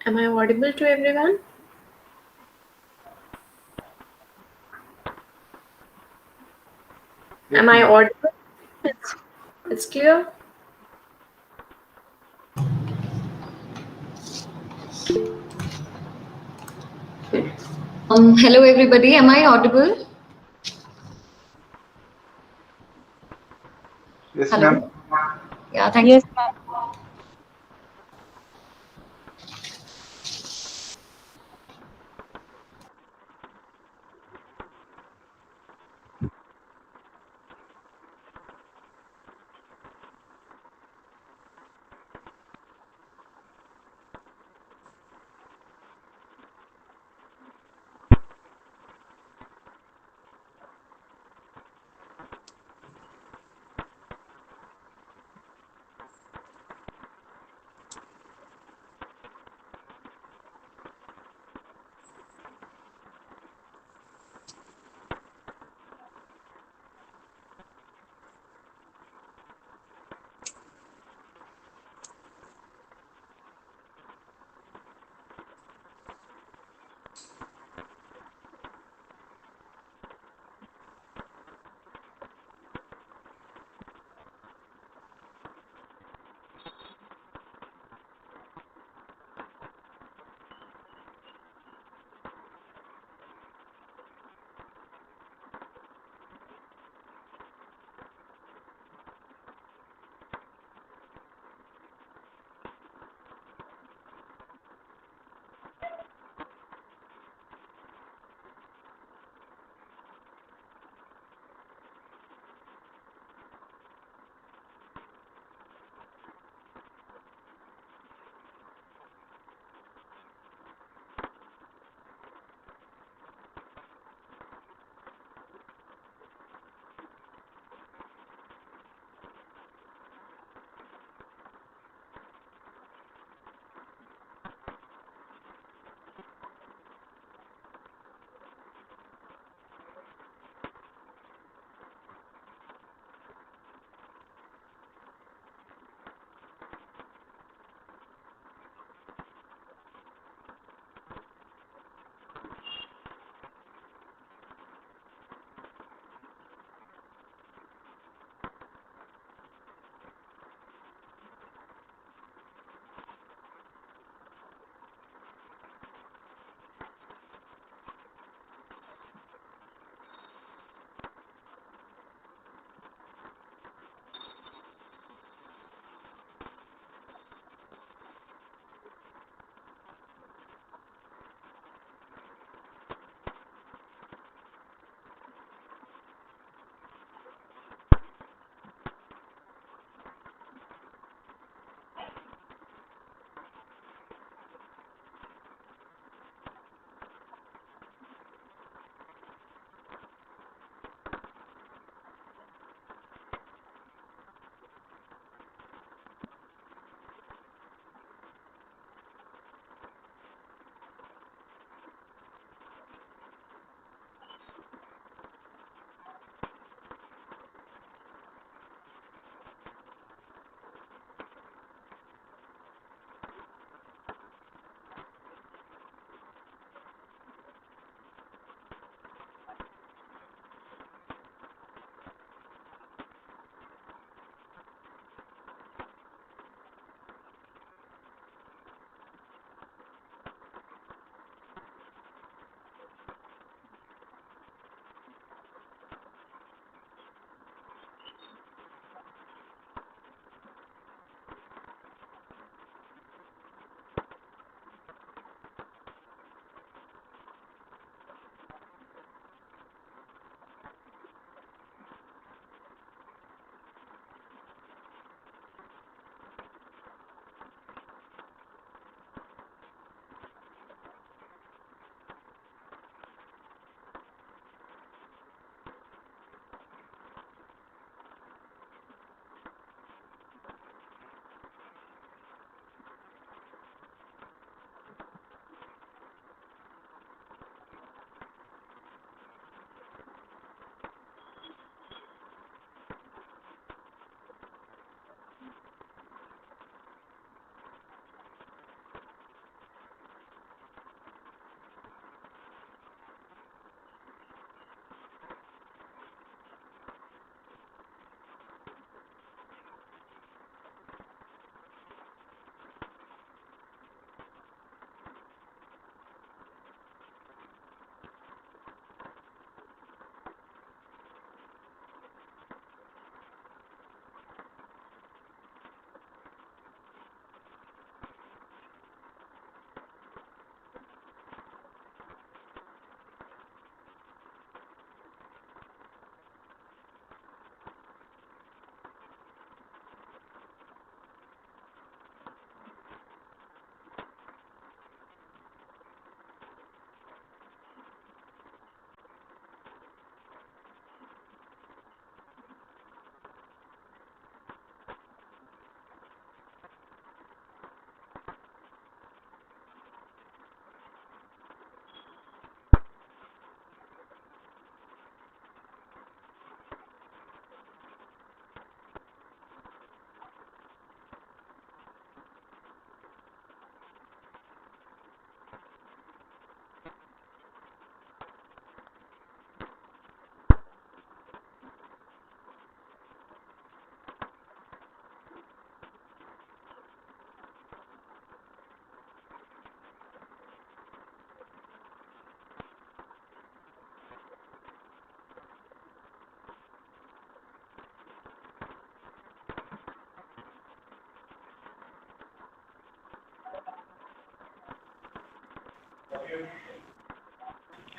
Am I audible to everyone? Am I audible? It's clear? Hello everybody, am I audible? Yes, Hello. ma'am. Yeah, thank you. Yes, ma'am.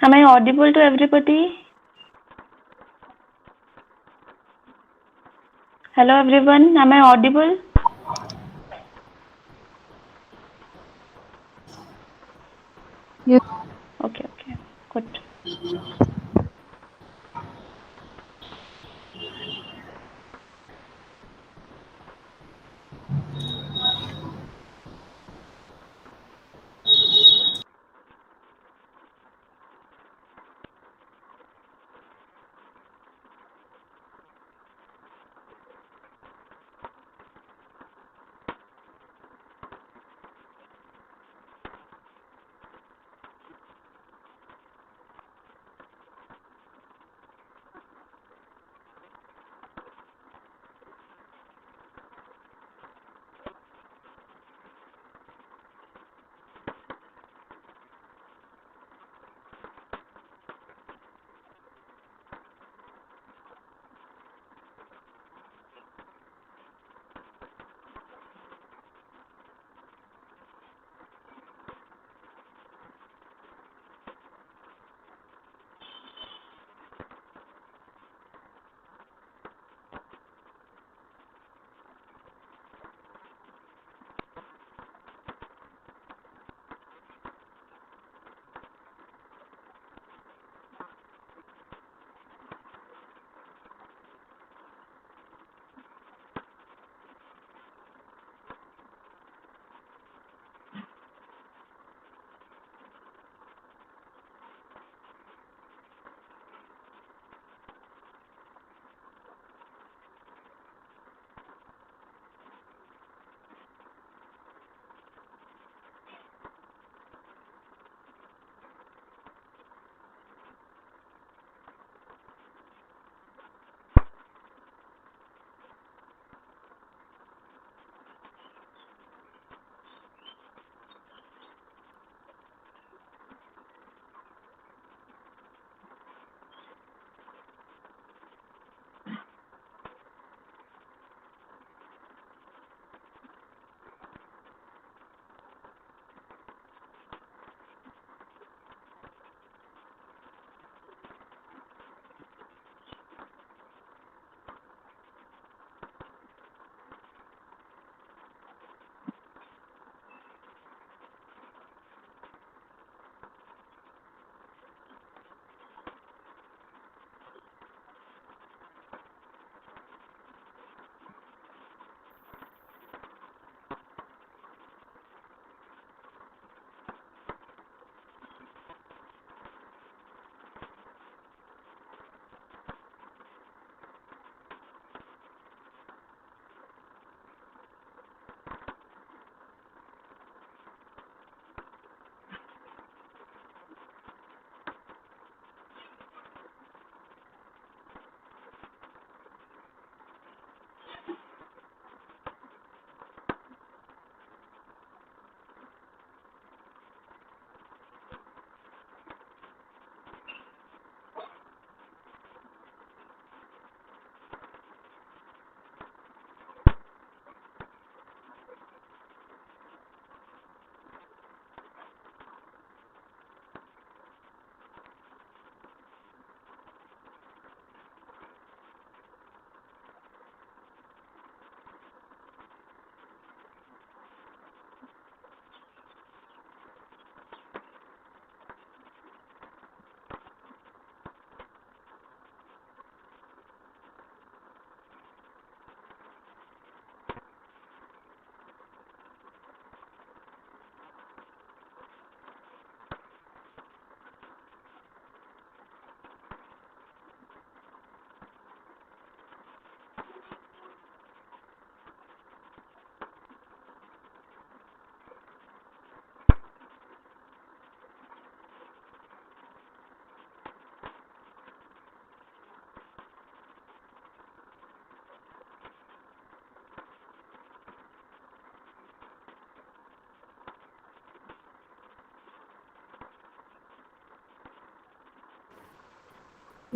Am I audible to everybody? Hello everyone, am I audible? Okay, okay, good.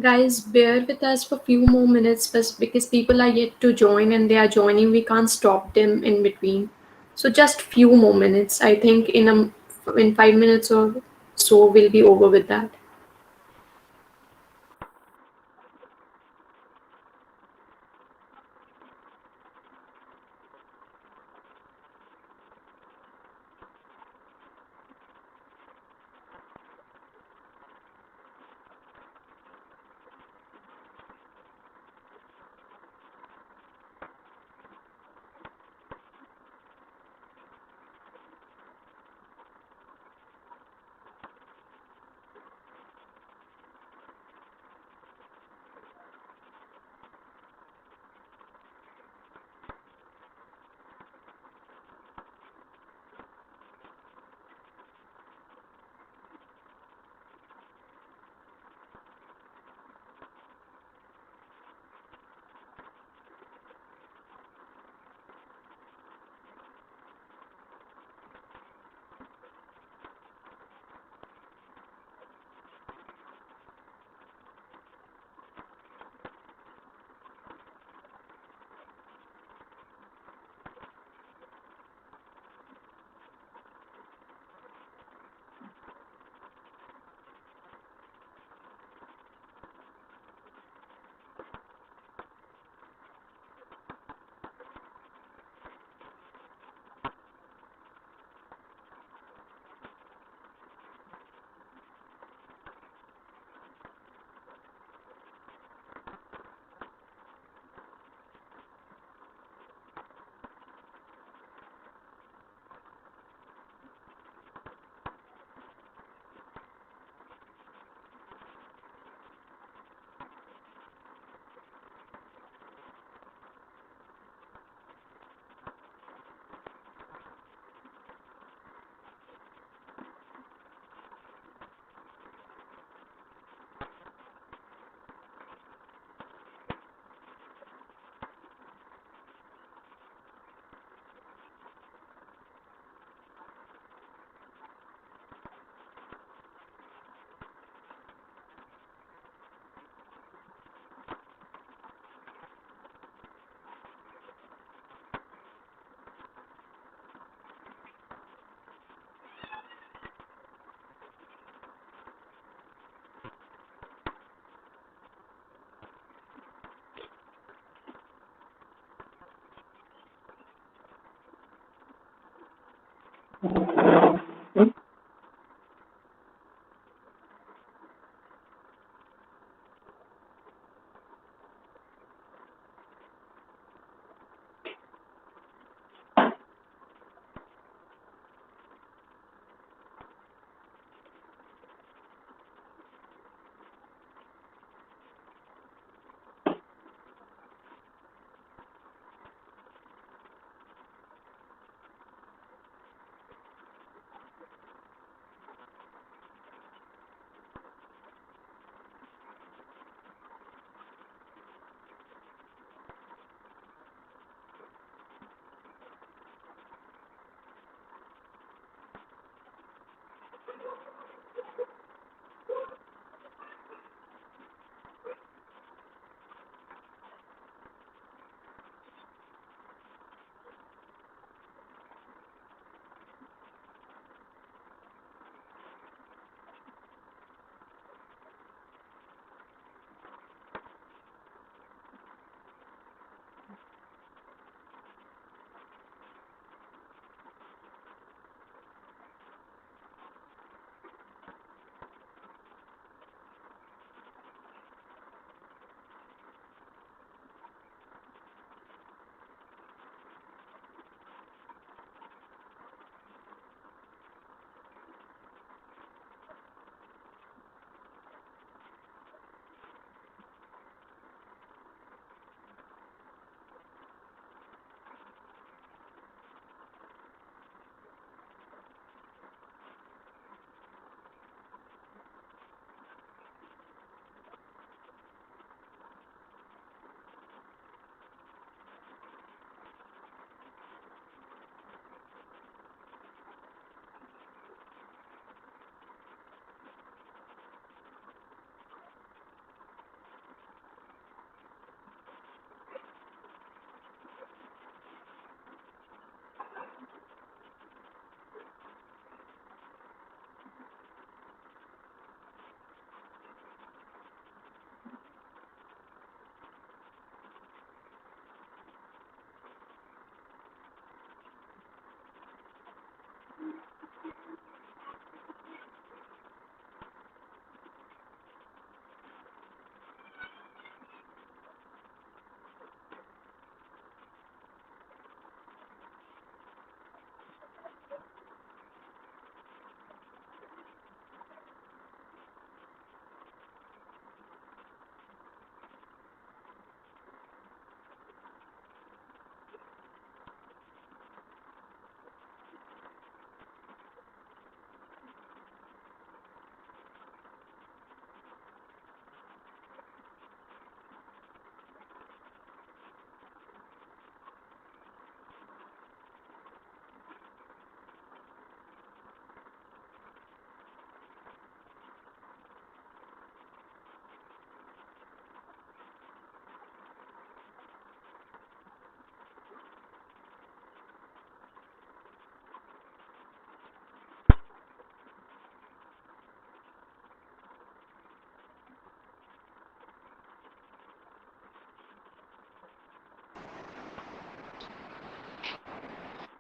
Guys, bear with us for a few more minutes because people are yet to join and they are joining. We can't stop them in between. So just few more minutes. I think in 5 minutes or So we'll be over with that.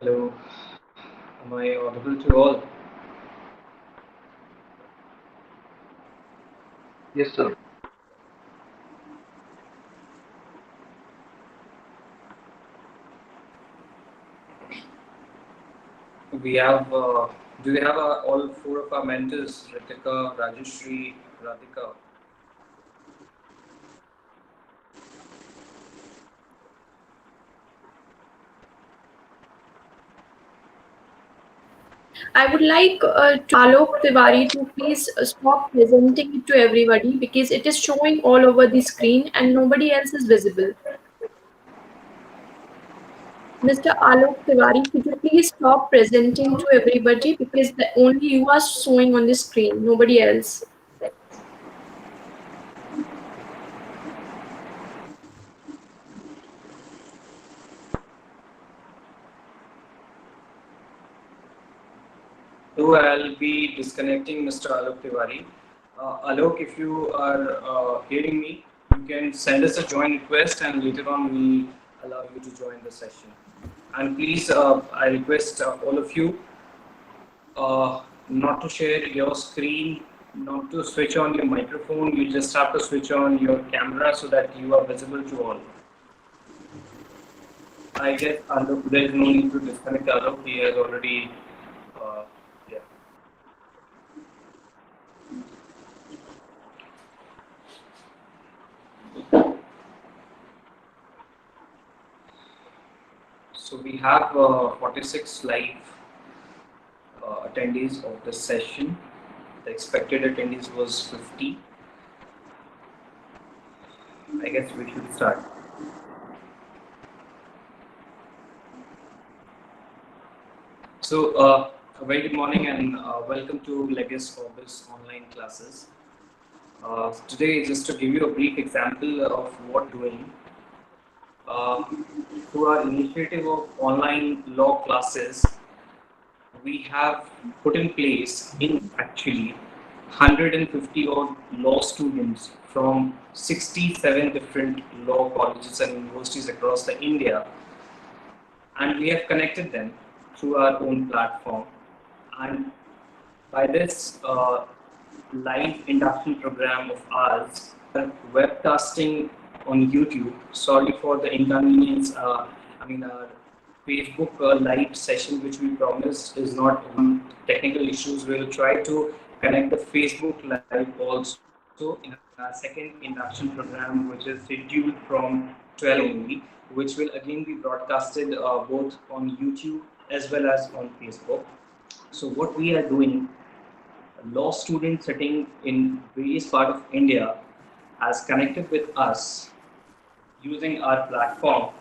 Hello, am I audible to all? Yes, sir. We have, do we have all four of our mentors, Ritika, Rajeshri, Radhika? I would like to Alok Tiwari to please stop presenting it to everybody because it is showing all over the screen and nobody else is visible. Mr. Alok Tiwari, could you please stop presenting to everybody because only you are showing on the screen, nobody else. So I'll be disconnecting Mr. Alok Tiwari. Alok, if you are hearing me, you can send us a join request and later on we'll allow you to join the session. And please, I request all of you not to share your screen, not to switch on your microphone. You just have to switch on your camera so that you are visible to all. I guess Alok, there is no need to disconnect Alok. He has already, uh, yeah. So we have 46 live attendees of this session. The expected attendees was 50. I guess we should start. So, a very good morning and welcome to Legis Orbis online classes. Today, just to give you a brief example of what we're doing, uh, through our initiative of online law classes, we have put in place in actually 150 odd law students from 67 different law colleges and universities across the India, and we have connected them through our own platform. And by this live induction program of ours, webcasting on YouTube. Sorry for the inconvenience. Our Facebook live session, which we promised, is not on technical issues. We'll try to connect the Facebook live also in our second induction program, which is scheduled from 12 only, which will again be broadcasted both on YouTube as well as on Facebook. So what we are doing, law students sitting in various part of India has connected with us using our platform,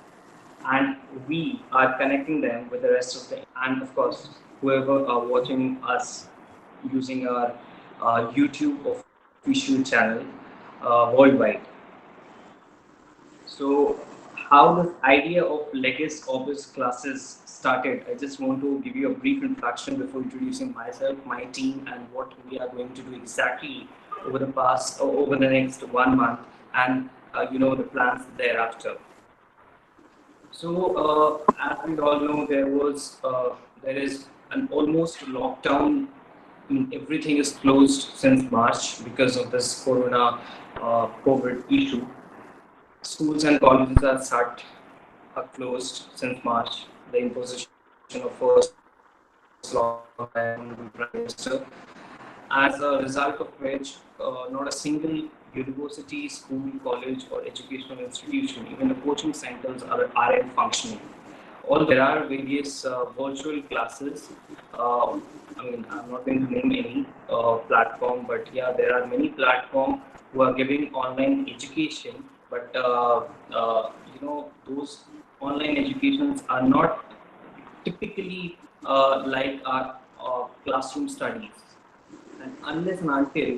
and we are connecting them with the rest of the, and of course whoever are watching us using our YouTube official channel worldwide. So, how this idea of Legis Orbis classes started, I just want to give you a brief introduction before introducing myself, my team, and what we are going to do exactly over the next 1 month, and the plans thereafter. So, as we all know, there is an almost lockdown. I mean, everything is closed since March because of this Corona COVID issue. Schools and colleges are closed since March. The imposition of first lockdown by Honorable Prime Minister, as a result of which not a single university, school, college, or educational institution, even the coaching centers, aren't functioning. Although there are various virtual classes, I'm not going to name any platform, but yeah, there are many platforms who are giving online education, but those online educations are not typically like our classroom studies. And unless and until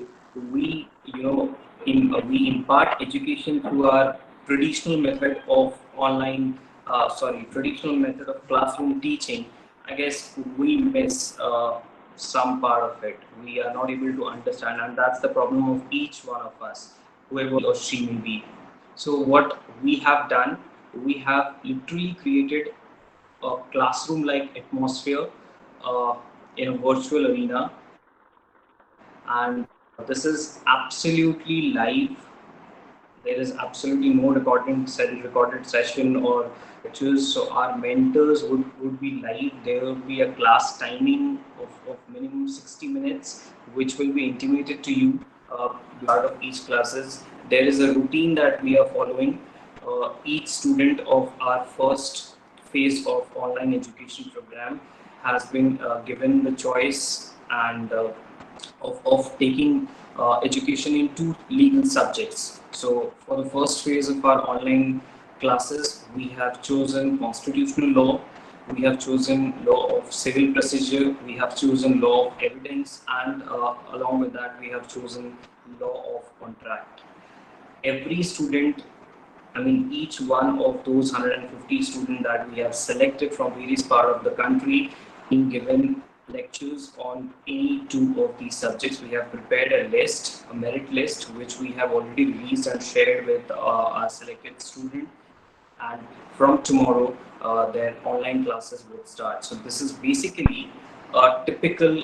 we, we impart education through our traditional method of traditional method of classroom teaching, I guess we miss some part of it. We are not able to understand, and that's the problem of each one of us, whoever or she may be. So what we have done, we have literally created a classroom-like atmosphere in a virtual arena, and this is absolutely live. There is absolutely no recorded session or lectures. So our mentors would be live. There will be a class timing of minimum 60 minutes, which will be intimated to you part of each classes. There is a routine that we are following. Each student of our first phase of online education program has been given the choice and of taking education in two legal subjects. So for the first phase of our online classes, we have chosen constitutional law, we have chosen law of civil procedure, we have chosen law of evidence, and along with that, we have chosen law of contract. Every student, I mean, each one of those 150 students that we have selected from various part of the country, being given lectures on any two of these subjects. We have prepared a list, a merit list, which we have already released and shared with our selected student. And from tomorrow, their online classes would start. So this is basically a typical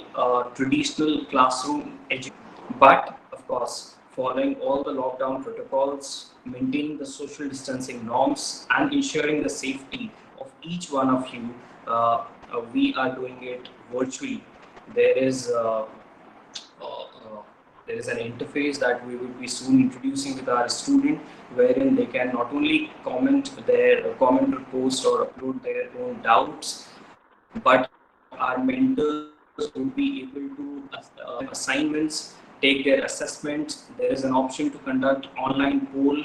traditional classroom education, but of course, following all the lockdown protocols, maintaining the social distancing norms, and ensuring the safety of each one of you, we are doing it virtually. There is uh, there is an interface that we will be soon introducing with our student, wherein they can not only comment or post or upload their own doubts, but our mentors would be able to assignments, take their assessments. There is an option to conduct online poll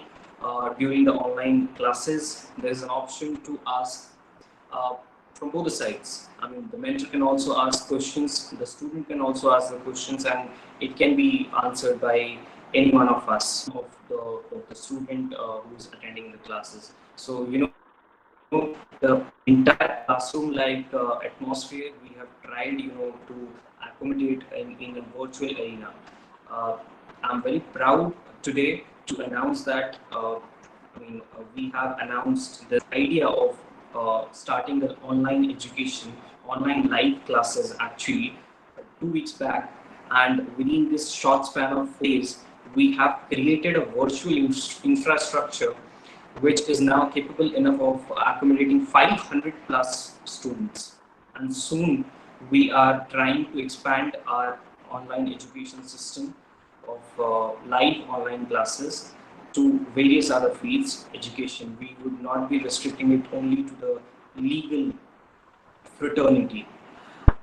during the online classes. There is an option to ask uh, from both the sides. I mean, the mentor can also ask questions, the student can also ask the questions, and it can be answered by any one of us, of the student who is attending the classes. So, the entire classroom-like atmosphere we have tried, to accommodate in a virtual arena. Uh, I'm very proud today to announce that we have announced the idea of starting the online education, online live classes actually 2 weeks back. And within this short span of 4 days, we have created a virtual infrastructure which is now capable enough of accommodating 500 plus students. And soon we are trying to expand our online education system of live online classes to various other fields education. We would not be restricting it only to the legal fraternity.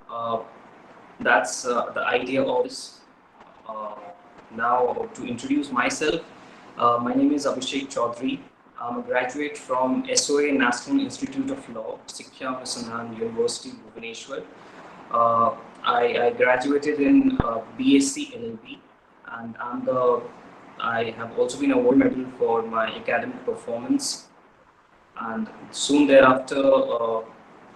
Uh, that's the idea of this. Uh, Now, to introduce myself, my name is Abhishek Chaudhary. I'm a graduate from SOA National Institute of Law, Sikha Anusandhan University, Bhubaneswar. I graduated in BSc LLB, and I have also been awarded medal for my academic performance. And soon thereafter,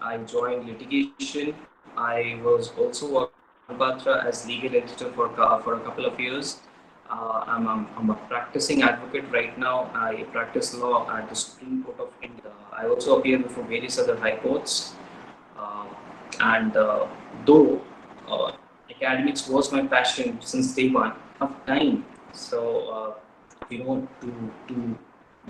I joined litigation. I was also working at Patra as legal editor for a couple of years. I'm a practicing advocate right now. I practice law at the Supreme Court of India. I also appear before various other high courts. Uh, and though uh, academics was my passion since day one, of time. So, to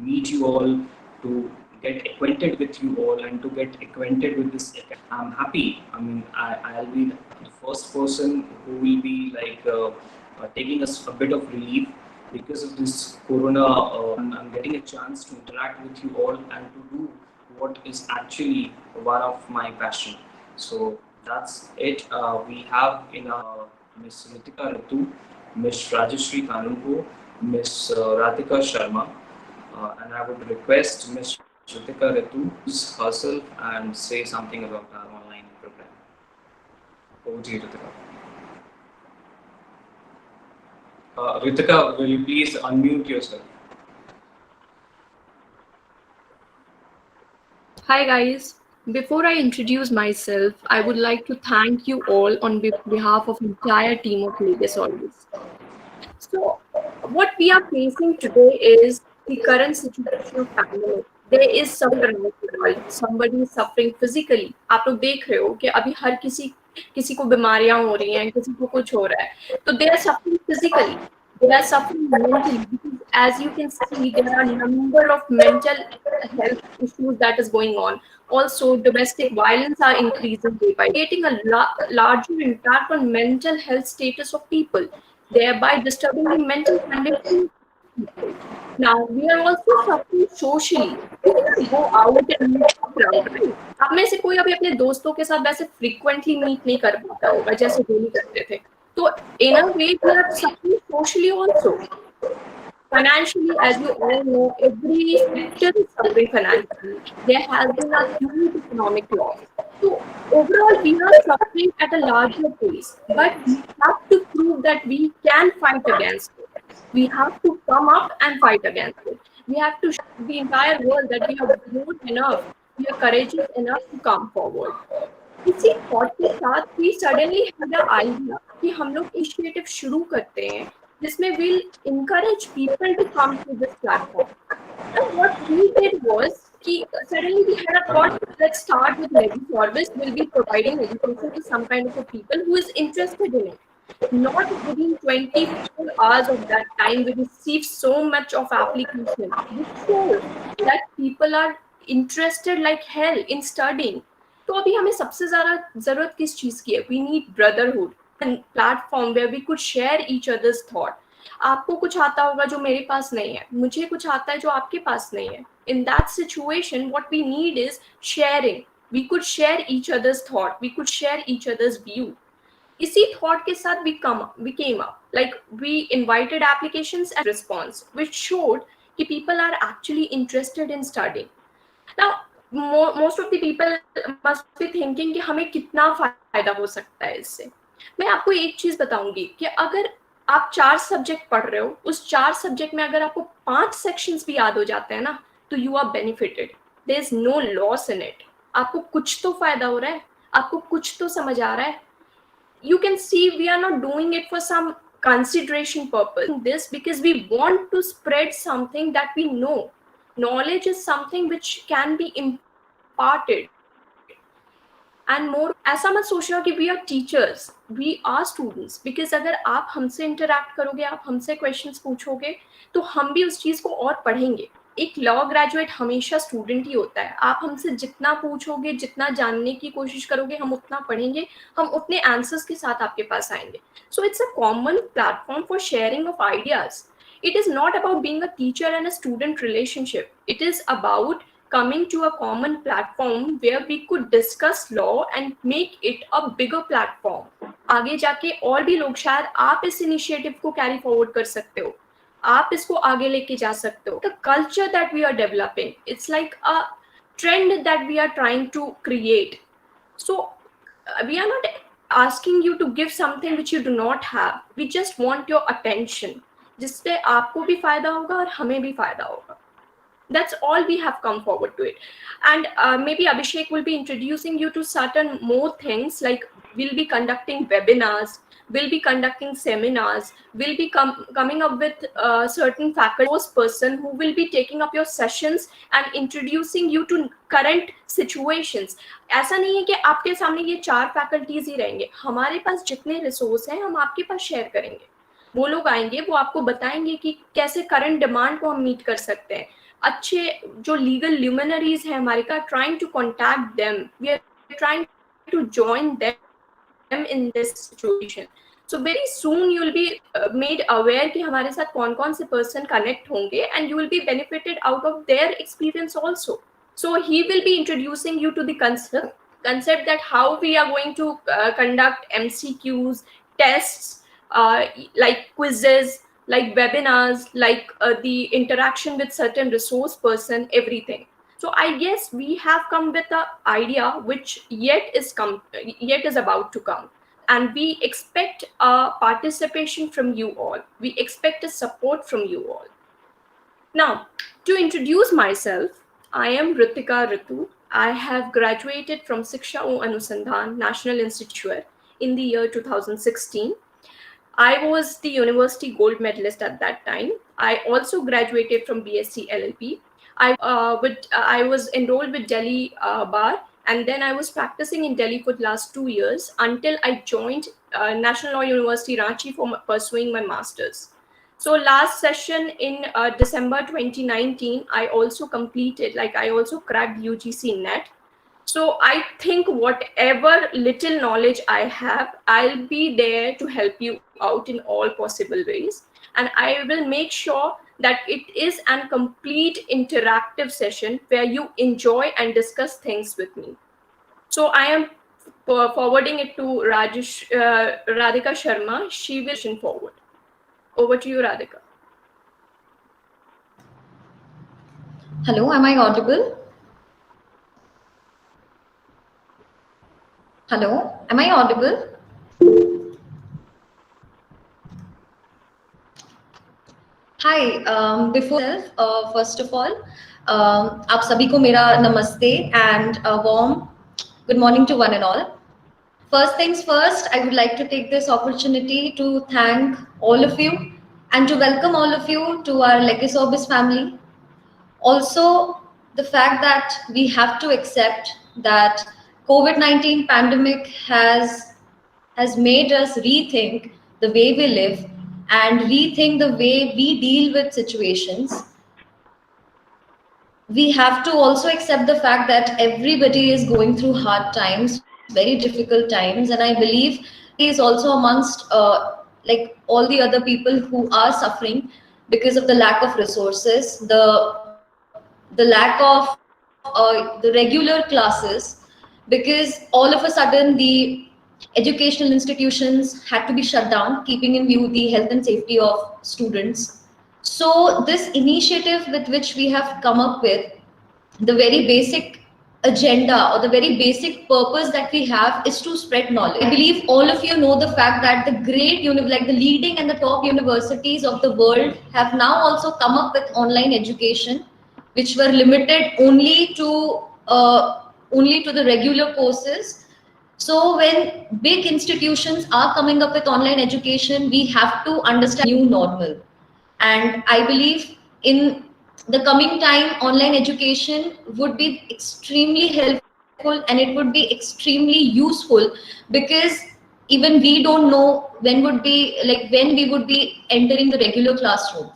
meet you all, to get acquainted with you all, and to get acquainted with this. I'm happy. I mean, I'll be the first person who will be like taking us a bit of relief because of this corona. I'm getting a chance to interact with you all and to do what is actually one of my passion. So that's it. We have in our Miss Ritika Ritu, Miss Rajeshri Kanunko, Miss Radhika Sharma, and I would request Miss Ritika Ritu to introduce herself and say something about our online program. Over to you, Ritika. Ritika, will you please unmute yourself? Hi guys. Before I introduce myself, I would like to thank you all on behalf of entire team of Legis Orbis. So, what we are facing today is the current situation of pandemic. there is suffering in the world. Somebody is suffering physically. आप लोग देख रहे हो कि अभी हर किसी को बीमारियां हो रही हैं, किसी को कुछ हो रहा है. तो they are suffering physically. They are suffering mentally because, as you can see, there are a number of mental health issues that is going on. Also, domestic violence are increasing day by day, creating a larger impact on mental health status of people, thereby disturbing the mental condition of people. Now, we are also suffering socially. We cannot go out and meet the crowd, right? आप में से कोई अभी अपने दोस्तों के साथ वैसे frequently meet नहीं कर पाता होगा जैसे डेली करते थे. So, in a way, we are suffering socially also. Financially, as you all know, every sector is suffering financially. There has been a huge economic loss. So overall, we are suffering at a larger pace, but we have to prove that we can fight against it. We have to come up and fight against it. We have to show the entire world that we are bold enough, we are courageous enough to come forward. इसी thought के साथ we suddenly had an idea कि हम लोग initiative शुरू करते हैं जिसमें we'll encourage people to come to this platform. And what we did was कि suddenly we had a thought, let's start with Legis Orbis. We'll be providing education to some kind of a people who is interested in it. Not within 24 hours of that time, we received so much of application, which shows that people are interested like hell in studying. तो अभी हमें सबसे ज़्यादा ज़रूरत किस चीज़ की है? We need brotherhood and platform where we could share each other's thought. आपको कुछ आता होगा जो मेरे पास नहीं है, मुझे कुछ आता है जो आपके पास नहीं है. In that situation, what we need is sharing. We could share each other's thought. We could share each other's view. इसी thought के साथ we came up. Like we invited applications and response, which showed कि people are actually interested in studying. Now, most of the people must be thinking कि हमें कितना फायदा हो सकता है इससे. मैं आपको एक चीज बताऊंगी कि अगर आप 4 सब्जेक्ट पढ़ रहे हो, उस 4 सब्जेक्ट में अगर आपको 5 सेक्शंस भी याद हो जाते हैं ना, तो you are benefited. There is no loss in it. आपको कुछ तो फायदा हो रहा है, आपको कुछ तो समझ आ रहा है. You can see we are not doing it for some consideration purpose. This because we want to spread something that we know. Knowledge is something which can be imparted. And more, ऐसा मत सोचना कि we are teachers, we are students. Because अगर आप हमसे interact करोगे, आप हमसे questions पूछोगे, तो हम भी उस चीज़ को और पढ़ेंगे. एक लॉ ग्रेजुएट हमेशा स्टूडेंट ही होता है. आप हमसे जितना पूछोगे, जितना जानने की कोशिश करोगे, हम उतना पढ़ेंगे, हम उतने आंसर्स के साथ आपके पास आएंगे. So it's a common platform for sharing of ideas. It is not about being a teacher and a student relationship. It is about coming to a common platform where we could discuss law and make it a bigger platform. आगे जाके और भी लोग, शायद आप इस initiative को carry forward कर सकते हो, आप इसको आगे लेके जा सकते हो. The culture that we are developing, it's like a trend that we are trying to create. So we are not asking you to give something which you do not have. We just want your attention, जिससे आपको भी फायदा होगा और हमें भी फायदा होगा. That's all we have come forward to it. And maybe Abhishek will be introducing you to certain more things, like we'll be conducting webinars, we'll be conducting seminars, we'll be coming up with certain faculty person who will be taking up your sessions and introducing you to current situations. ऐसा नहीं है कि आपके सामने ये 4 faculties ही रहेंगे. हमारे पास जितने रिसोर्स हैं हम आपके पास शेयर करेंगे. वो लोग आएंगे, वो आपको बताएंगे कि कैसे करंट डिमांड को हम मीट कर सकते हैं. अच्छे जो लीगल ल्यूमिनरीज हैं हमारे का, trying to contact them, we are trying to join them in this situation. So very soon you will be made aware कि हमारे साथ कौन कौन से पर्सन कनेक्ट होंगे, and you will be benefited out of their experience also. So he will be introducing you to the concept that how we are going to conduct MCQs, tests, like quizzes, like webinars, like the interaction with certain resource person, everything. So I guess we have come with an idea which yet is about to come, and we expect a participation from you all. We expect a support from you all. Now, to introduce myself, I am Ritika Ritu. I have graduated from Shiksha O Anusandhan National Institute in the year 2016. I was the university gold medalist at that time. I also graduated from BSc LLP. I was enrolled with Delhi Bar, and then I was practicing in Delhi for the last 2 years until I joined National Law University Ranchi for pursuing my masters. So last session in December 2019, I also completed, like I also cracked UGC NET. So I think whatever little knowledge I have, I'll be there to help you out in all possible ways. And I will make sure that it is a complete interactive session where you enjoy and discuss things with me. So I am forwarding it to Radhika Sharma. She will forward. Over to you, Radhika. Hello, am I audible? Hello, am I audible? Hi, first of all, आप सभी को मेरा नमस्ते and a warm good morning to one and all. First things first, I would like to take this opportunity to thank all of you and to welcome all of you to our Legis Orbis family. Also, the fact that we have to accept that COVID-19 pandemic has made us rethink the way we live and rethink the way we deal with situations. We have to also accept the fact that everybody is going through hard times, very difficult times, and I believe is also amongst like all the other people who are suffering because of the lack of resources, the lack of the regular classes, because all of a sudden the educational institutions had to be shut down, keeping in view the health and safety of students. So this initiative with which we have come up with, the very basic agenda or the very basic purpose that we have is to spread knowledge. I believe all of you know the fact that like the leading and the top universities of the world have now also come up with online education, which were limited only to the regular courses. So when big institutions are coming up with online education, we have to understand new normal. And I believe in the coming time, online education would be extremely helpful and it would be extremely useful, because even we don't know when we would be entering the regular classroom.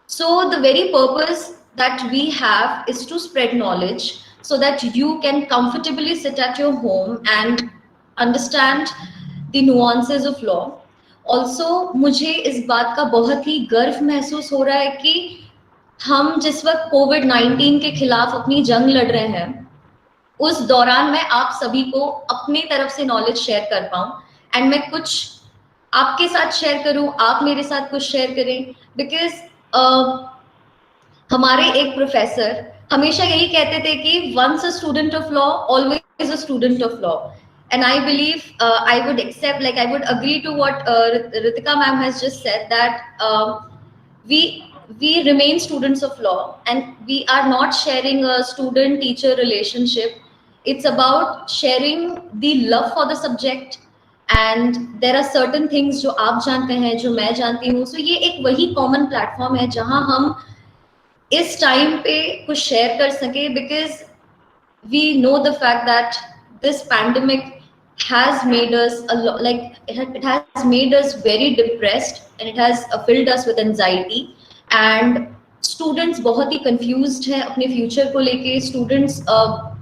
So the very purpose that we have is to spread knowledge so that you can comfortably sit at your home and understand the nuances of law. Also मुझे इस बात का बहुत ही गर्व महसूस हो रहा है कि हम जिस वक्त कोविड-19 के खिलाफ अपनी जंग लड़ रहे हैं, उस दौरान मैं आप सभी को अपनी तरफ से नॉलेज शेयर कर पाऊं एंड मैं कुछ आपके साथ शेयर करूं, आप मेरे साथ कुछ शेयर करें, बिकॉज हमारे एक प्रोफेसर हमेशा यही कहते थे कि once a student of law always a student of law. And I believe I would accept, like I would agree to what Ritika ma'am has just said, that we remain students of law and we are not sharing a student-teacher relationship. It's about sharing the love for the subject, and there are certain things जो आप जानते हैं, जो मैं जानती हूँ. So ये एक वही common platform है जहाँ हम इस टाइम पे कुछ शेयर कर सके, because we know the fact that this pandemic has made us it has made us very depressed, and it has filled us with anxiety. And students बहुत ही confused हैं अपने future को लेके. Students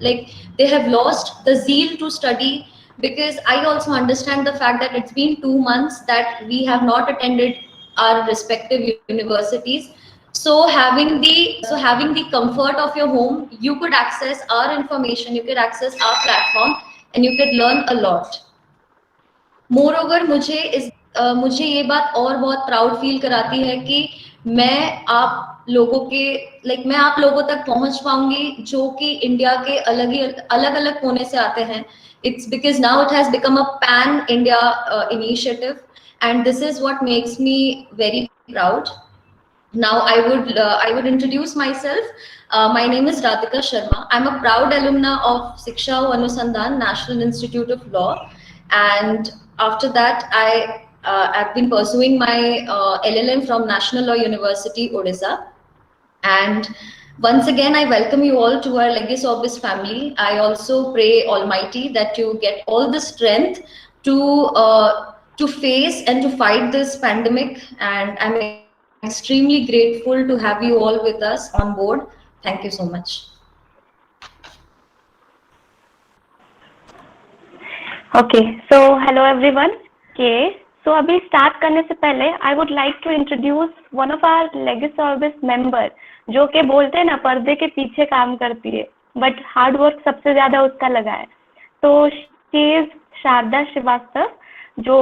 like they have lost the zeal to study, because I also understand the fact that it's been 2 months that we have not attended our respective universities. So having the comfort of your home, you could access our information, you could access our platform, and you could learn a lot. Moreover, मुझे ये बात और बहुत proud feel कराती है कि मैं आप लोगों तक पहुंच पाऊंगी जो कि इंडिया के अलग कोने से आते हैं. It's because now it has become a pan India initiative, and this is what makes me very proud. Now I would introduce myself. My name is Radhika Sharma. I'm a proud alumna of Shiksha Anusandhan National Institute of Law, and after that I've been pursuing my LLM from National Law University, Odisha, and Once again, I welcome you all to our Legis Orbis family. I also pray Almighty that you get all the strength to face and to fight this pandemic. And I'm extremely grateful to have you all with us on board. Thank you so much. Okay so hello everyone के so अभी start करने से पहले I would like to introduce one of our Legis Orbis member जो कि बोलते हैं ना पर्दे के पीछे काम करती है बट हार्ड वर्क सबसे ज्यादा उसका लगा है। तो शी इज शारदा श्रीवास्तव जो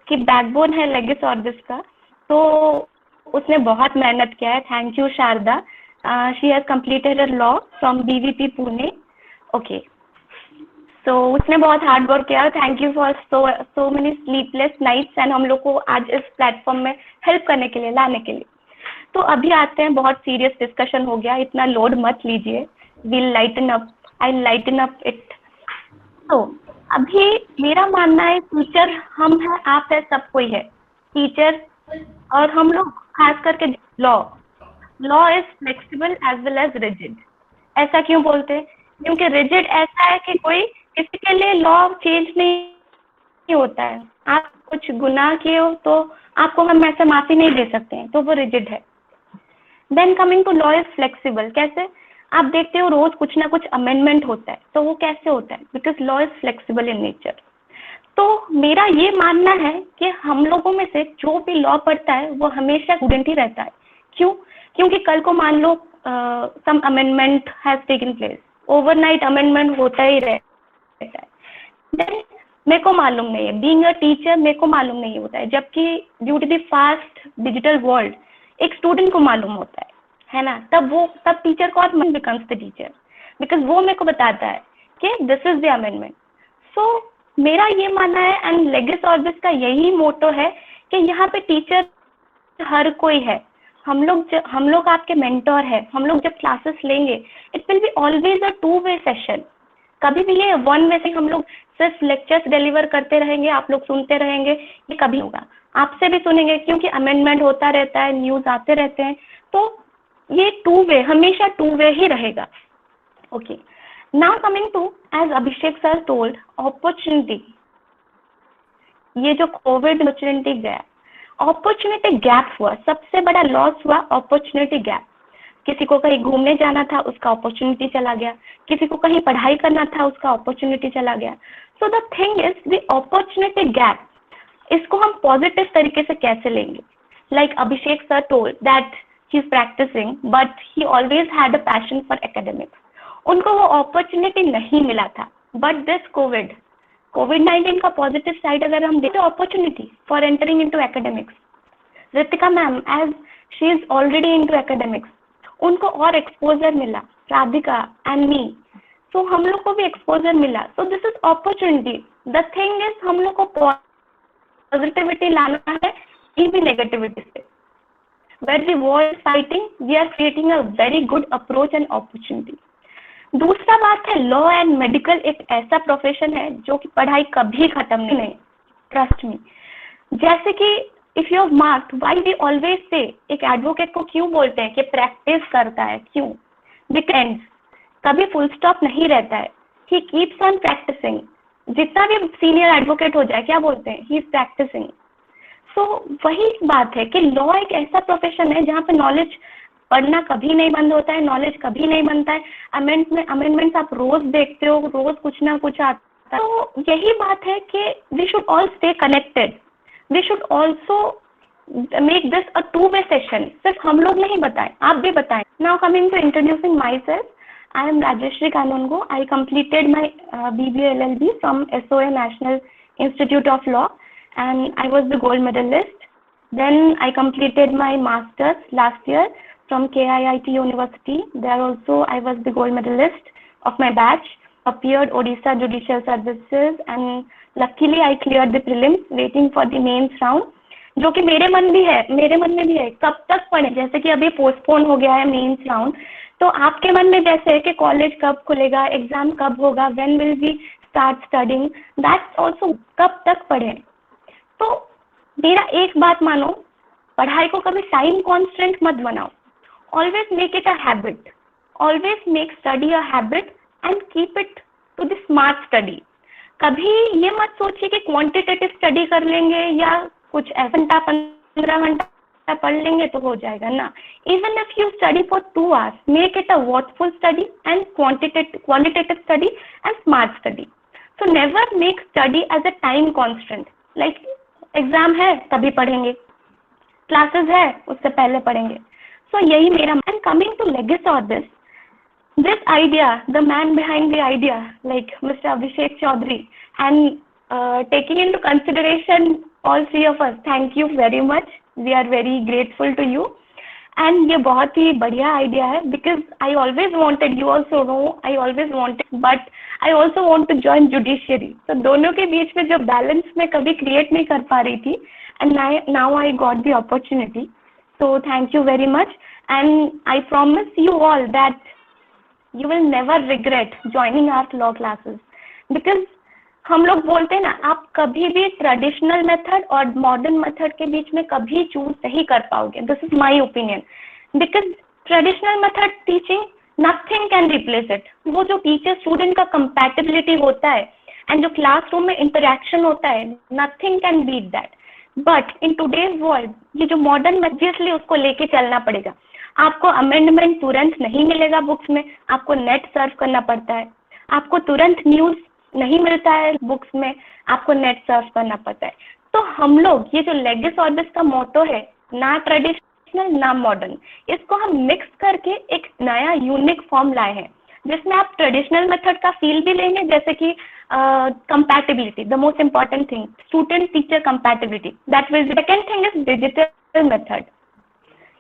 कि बैकबोन है लेगिस ऑर्बिस का। तो उसने बहुत मेहनत किया है। Thank you Sharada. She has completed a law from BVP Pune. Okay तो उसने बहुत हार्ड वर्क किया। Thank you for so many sleepless nights and हम लोग को आज इस प्लेटफॉर्म में हेल्प करने के लिए लाने के लिए। तो अभी आते हैं, बहुत सीरियस डिस्कशन हो गया, इतना लोड मत लीजिए। Will lighten up, I lighten up it. तो अभी मेरा मानना है टीचर हम हैं, आप है, सब कोई है टीचर। और हम लोग खास करके law is flexible as well as rigid. ऐसा क्यों बोलते हैं? क्योंकि रिजिड ऐसा है कि कोई किसी के लिए लॉ चेंज नहीं होता है। आप कुछ गुनाह किए हो तो आपको हम ऐसे माफी नहीं दे सकते हैं, तो वो रिजिड है। Then coming to law is flexible. कैसे? आप देखते हो रोज कुछ ना कुछ अमेंडमेंट होता है, तो वो कैसे होता है? Because law is flexible in nature. तो मेरा ये मानना है कि हम लोगों में से जो भी लॉ पढ़ता है वो हमेशा स्टूडेंट ही रहता है। क्यों? क्योंकि कल को मान लो some amendment has taken place, overnight amendment होता ही रहता है। देन मेरे को मालूम नहीं है, बीइंग अ टीचर मेरे को मालूम नहीं होता है, जबकि due to the fast digital world एक स्टूडेंट को मालूम होता है ना? तब टीचर को बिकम्स द टीचर, बिकॉज वो मेरे को बताता है कि दिस इज द अमेंडमेंट। सो मेरा ये मानना है एंड लेगिस ऑर्बिस का यही मोटो है कि यहाँ पे टीचर हर कोई है। हम लोग आपके मेंटोर है। हम लोग जब क्लासेस लेंगे it will be always a 2-वे सेशन। कभी भी ये 1 वे से हम लोग सिर्फ लेक्चर्स डिलीवर करते रहेंगे, आप लोग सुनते रहेंगे, ये कभी होगा। आपसे भी सुनेंगे क्योंकि अमेंडमेंट होता रहता है, न्यूज आते रहते हैं। तो ये 2-वे, हमेशा 2-वे ही रहेगा। Okay, now coming to as Abhishek sir told opportunity. ये जो कोविड अपॉर्चुनिटी गया, अपॉर्चुनिटी गैप हुआ, सबसे बड़ा लॉस हुआ अपॉर्चुनिटी गैप। किसी को कहीं घूमने जाना था, उसका अपॉर्चुनिटी चला गया। किसी को कहीं पढ़ाई करना था, उसका अपॉर्चुनिटी चला गया। So the thing is the opportunity gap, इसको हम पॉजिटिव तरीके से कैसे लेंगे? Like Abhishek sir told that he is practising but he always had a passion for academics. उनको वो अपॉर्चुनिटी नहीं मिला था, बट दिस कोविड-19 का पॉजिटिव साइड अगर हम देखें, opportunity for entering into academics. Ritika ma'am as she is already into academics, उनको और एक्सपोजर मिला, राधिका एंड मी। सो हम लोग को भी एक्सपोजर मिला। So this is opportunity. The thing is हम लोग को पॉजिटिविटी लाना है, ये भी नेगेटिविटी से। Where the war is fighting, we are creating a very good approach and opportunity. दूसरा बात है, लॉ एंड मेडिकल एक ऐसा प्रोफेशन है जो कि पढ़ाई कभी खत्म नहीं, ट्रस्ट मी। जैसे कि if you have marked, why we always say, एक एडवोकेट को क्यों बोलते हैं कि प्रैक्टिस करता है? क्यों? बिकॉज कभी फुल स्टॉप नहीं रहता है, ही कीप्स ऑन प्रैक्टिसिंग। जितना भी सीनियर एडवोकेट हो जाए, क्या बोलते हैं? ही इज प्रैक्टिसिंग। सो वही बात है कि लॉ एक ऐसा प्रोफेशन है जहाँ पे नॉलेज पढ़ना कभी नहीं बंद होता है, नॉलेज कभी नहीं बनता है। अमेंडमेंट्स आप रोज देखते हो, रोज कुछ ना कुछ आता है। तो यही बात है कि we should all stay connected, we should also make this a 2-वे सेशन। सिर्फ हम लोग नहीं बताएं, आप भी बताएं। Now coming to introducing myself, I am Rajeshri Kanungo. I completed my BBA LLB from SOA National Institute of Law and I was the gold medalist. Then I completed my master's last year from KIIT University. There also I was the gold medalist of my batch, appeared Odisha Judicial Services and luckily I cleared the prelims, waiting for the mains round. जो कि मेरे मन में भी है, कब तक पढ़े? जैसे कि अभी पोस्टपोन हो गया है मेंस राउंड, तो आपके मन में जैसे है कि कॉलेज कब खुलेगा, एग्जाम कब होगा, when will we start studying, that's also कब तक पढ़े। तो मेरा एक बात मानो, पढ़ाई को कभी टाइम कॉन्स्टेंट मत बनाओ, always make it a habit. Always make study a habit and keep it to the smart study. कभी ये मत सोचिए कि क्वांटिटेटिव स्टडी कर लेंगे या कुछ घंटा 15 घंटा पढ़ लेंगे तो हो जाएगा ना. Even if you study for 2 hours, make it a watchful study and quantitative study and smart study. So never make study as a time constant. Like exam है तभी पढ़ेंगे, क्लासेस है उससे पहले पढ़ेंगे. So यही मेरा. And coming to Legis Orbis, this idea, the man behind the idea, like Mr. Abhishek Chaudhary, and taking into consideration all three of us, thank you very much. We are very grateful to you. And ये बहुत ही बढ़िया idea है because I always wanted, you also know, I always wanted, but I also want to join judiciary. So दोनों के बीच में जो balance मैं कभी create नहीं कर पा रही थी, and now I got the opportunity. So thank you very much, and I promise you all that you will never regret joining our law classes because हम लोग बोलते हैं ना, आप कभी भी ट्रेडिशनल मेथड और मॉडर्न मेथड के बीच में कभी चूज नहीं कर पाओगे. This is my opinion because traditional method teaching nothing can replace it. वो जो टीचर स्टूडेंट का कंपैटिबिलिटी होता है एंड जो क्लासरूम में इंटरेक्शन होता है, nothing can beat that. But in today's world ये जो मॉडर्न मेथड उसको लेके चलना पड़ेगा. आपको अमेंडमेंट तुरंत नहीं मिलेगा बुक्स में, आपको नेट सर्फ करना पड़ता है. आपको तुरंत न्यूज नहीं मिलता है बुक्स में, आपको नेट सर्फ करना पड़ता है. तो हम लोग ये जो लेगिस ऑर्बिस का मोटो है, ना ट्रेडिशनल ना मॉडर्न, इसको हम मिक्स करके एक नया यूनिक फॉर्म लाए हैं जिसमें आप ट्रेडिशनल मेथड का फील भी लेंगे, जैसे कि compatibility, the most important thing, student teacher compatibility, that will be. Second thing is digital method.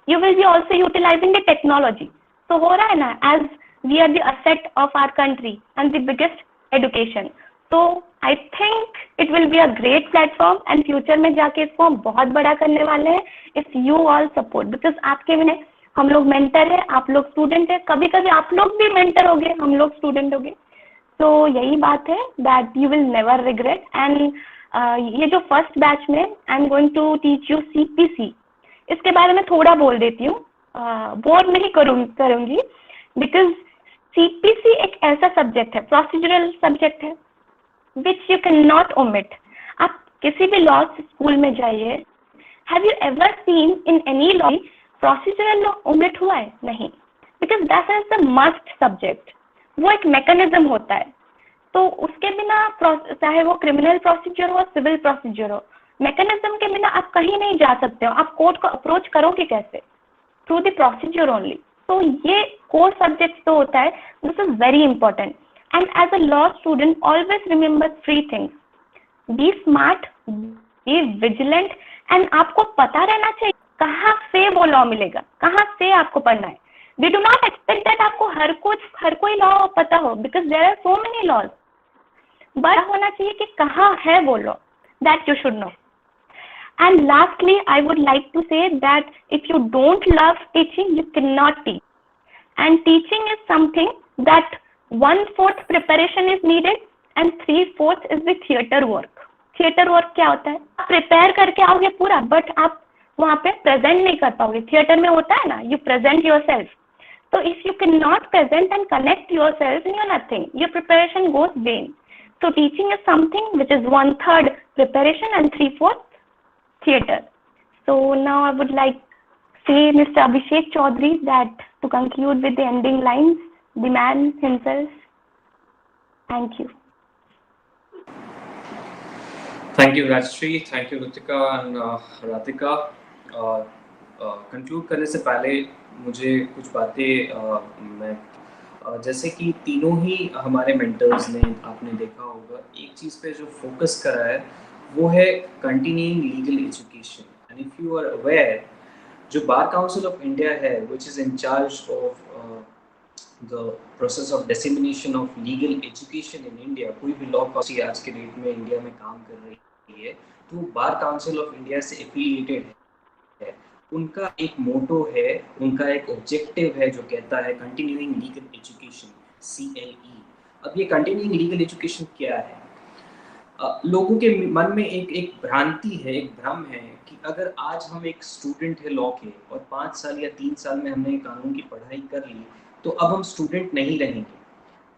You will be also utilizing the technology. So हो रहा है ना, as we are the asset of our country and the biggest education. So I think it will be a great platform and future में जाके इसको हम बहुत बड़ा करने वाले हैं if you all support. Because आपके बिना हम लोग मेंटर है, आप लोग स्टूडेंट है, कभी कभी आप लोग भी मेंटर हो गए, हम लोग स्टूडेंट हो गए. तो यही बात है that you will never regret. And ये जो फर्स्ट बैच में I am going to teach you CPC, इसके बारे में थोड़ा बोल देती हूँ, बोर नहीं करूंगी बिकॉज CPC एक ऐसा सब्जेक्ट है, प्रोसीजरल सब्जेक्ट है which you can not omit. आप किसी भी लॉ स्कूल में जाइए, have you ever seen in any law procedural law omit हुआ है? नहीं, because that is the must subject. वो एक मैकेनिज्म होता है, तो उसके बिना चाहे वो क्रिमिनल प्रोसीजर हो, सिविल प्रोसीजर हो, मैकेनिज्म के बिना आप कहीं नहीं जा सकते हो. आप कोर्ट को अप्रोच करोगे कैसे? Through the procedure only. तो ये कोर सब्जेक्ट तो होता है, this is very important. And as a law student always remember 3 things: be smart, be vigilant, and आपको पता रहना चाहिए कहाँ से वो लॉ मिलेगा, कहाँ से आपको पढ़ना है. We do not expect that आपको हर कोई लॉ पता हो, because there are so many laws. But होना चाहिए कि कहाँ है वो law, that you should know. And lastly, I would like to say that if you don't love teaching, you cannot teach. And teaching is something that 1/4 preparation is needed and 3/4 is the theater work. Theater work क्या होता है? आप prepare करके आओगे पूरा, but आप वहाँ पे present नहीं कर पाओगे. theater में होता है ना, you present yourself. So if you cannot present and connect yourself, then you're nothing. Your preparation goes vain. So teaching is something which is 1/3 preparation and 3/4 theater. So now I would like to say Mr. Abhishek Chaudhary that to conclude with the ending lines, the man himself. Thank you. Thank you Rajshri, thank you Ritika and Radhika. Conclude करने से पहले मुझे कुछ बातें मैं जैसे कि तीनों ही हमारे मेंटर्स ने, आपने देखा होगा, एक चीज़ पे जो फोकस करा है वो है continuing legal education. And if you are aware, जो बार काउंसिल ऑफ इंडिया है which is in charge of the process of dissemination of legal education in India, कोई भी लॉ काउंसिल आज के डेट में इंडिया में काम कर रही है तो बार काउंसिल ऑफ इंडिया से एफिलिएटेड है. उनका एक मोटो है, उनका एक ऑब्जेक्टिव है जो कहता है कंटिन्यूइंग लीगल एजुकेशन, CLE. अब ये कंटिन्यूइंग लीगल एजुकेशन क्या है? लोगों के मन में एक भ्रांति है, एक भ्रम है कि अगर आज हम एक स्टूडेंट है लॉ के और 5 साल या 3 साल में हमने कानून की पढ़ाई कर ली तो अब हम स्टूडेंट नहीं रहेंगे,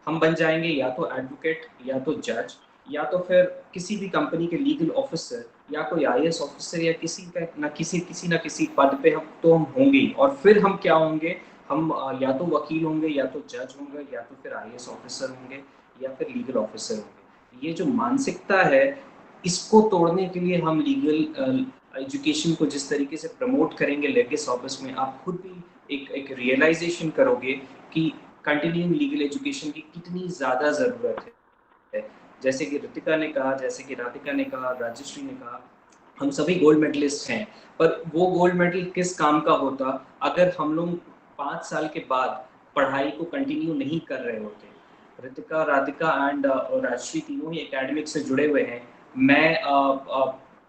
हम बन जाएंगे या तो एडवोकेट, या तो जज, या तो फिर किसी भी कंपनी के लीगल ऑफिसर, या कोई आईएएस ऑफिसर, या किसी का किसी ना किसी पद पे हम तो हम होंगे ही। और फिर हम क्या होंगे, हम या तो वकील होंगे, या तो जज होंगे, या तो फिर आईएएस ऑफिसर होंगे, या फिर लीगल ऑफिसर होंगे। ये जो मानसिकता है, इसको तोड़ने के लिए हम लीगल एजुकेशन को जिस तरीके से प्रमोट करेंगे लेगिस ऑफिस में, आप खुद भी एक रियलाइजेशन करोगे कि कंटिन्यूइंग लीगल एजुकेशन की कितनी ज़्यादा ज़रूरत है। जैसे कि रितिका ने कहा, जैसे कि राधिका ने कहा, राजश्री ने कहा, हम सभी गोल्ड मेडलिस्ट हैं, पर वो गोल्ड मेडल किस काम का होता अगर हम लोग 5 साल के बाद पढ़ाई को कंटिन्यू नहीं कर रहे होते। रितिका, राधिका एंड राजश्री तीनों ही एकेडमिक से जुड़े हुए हैं। मैं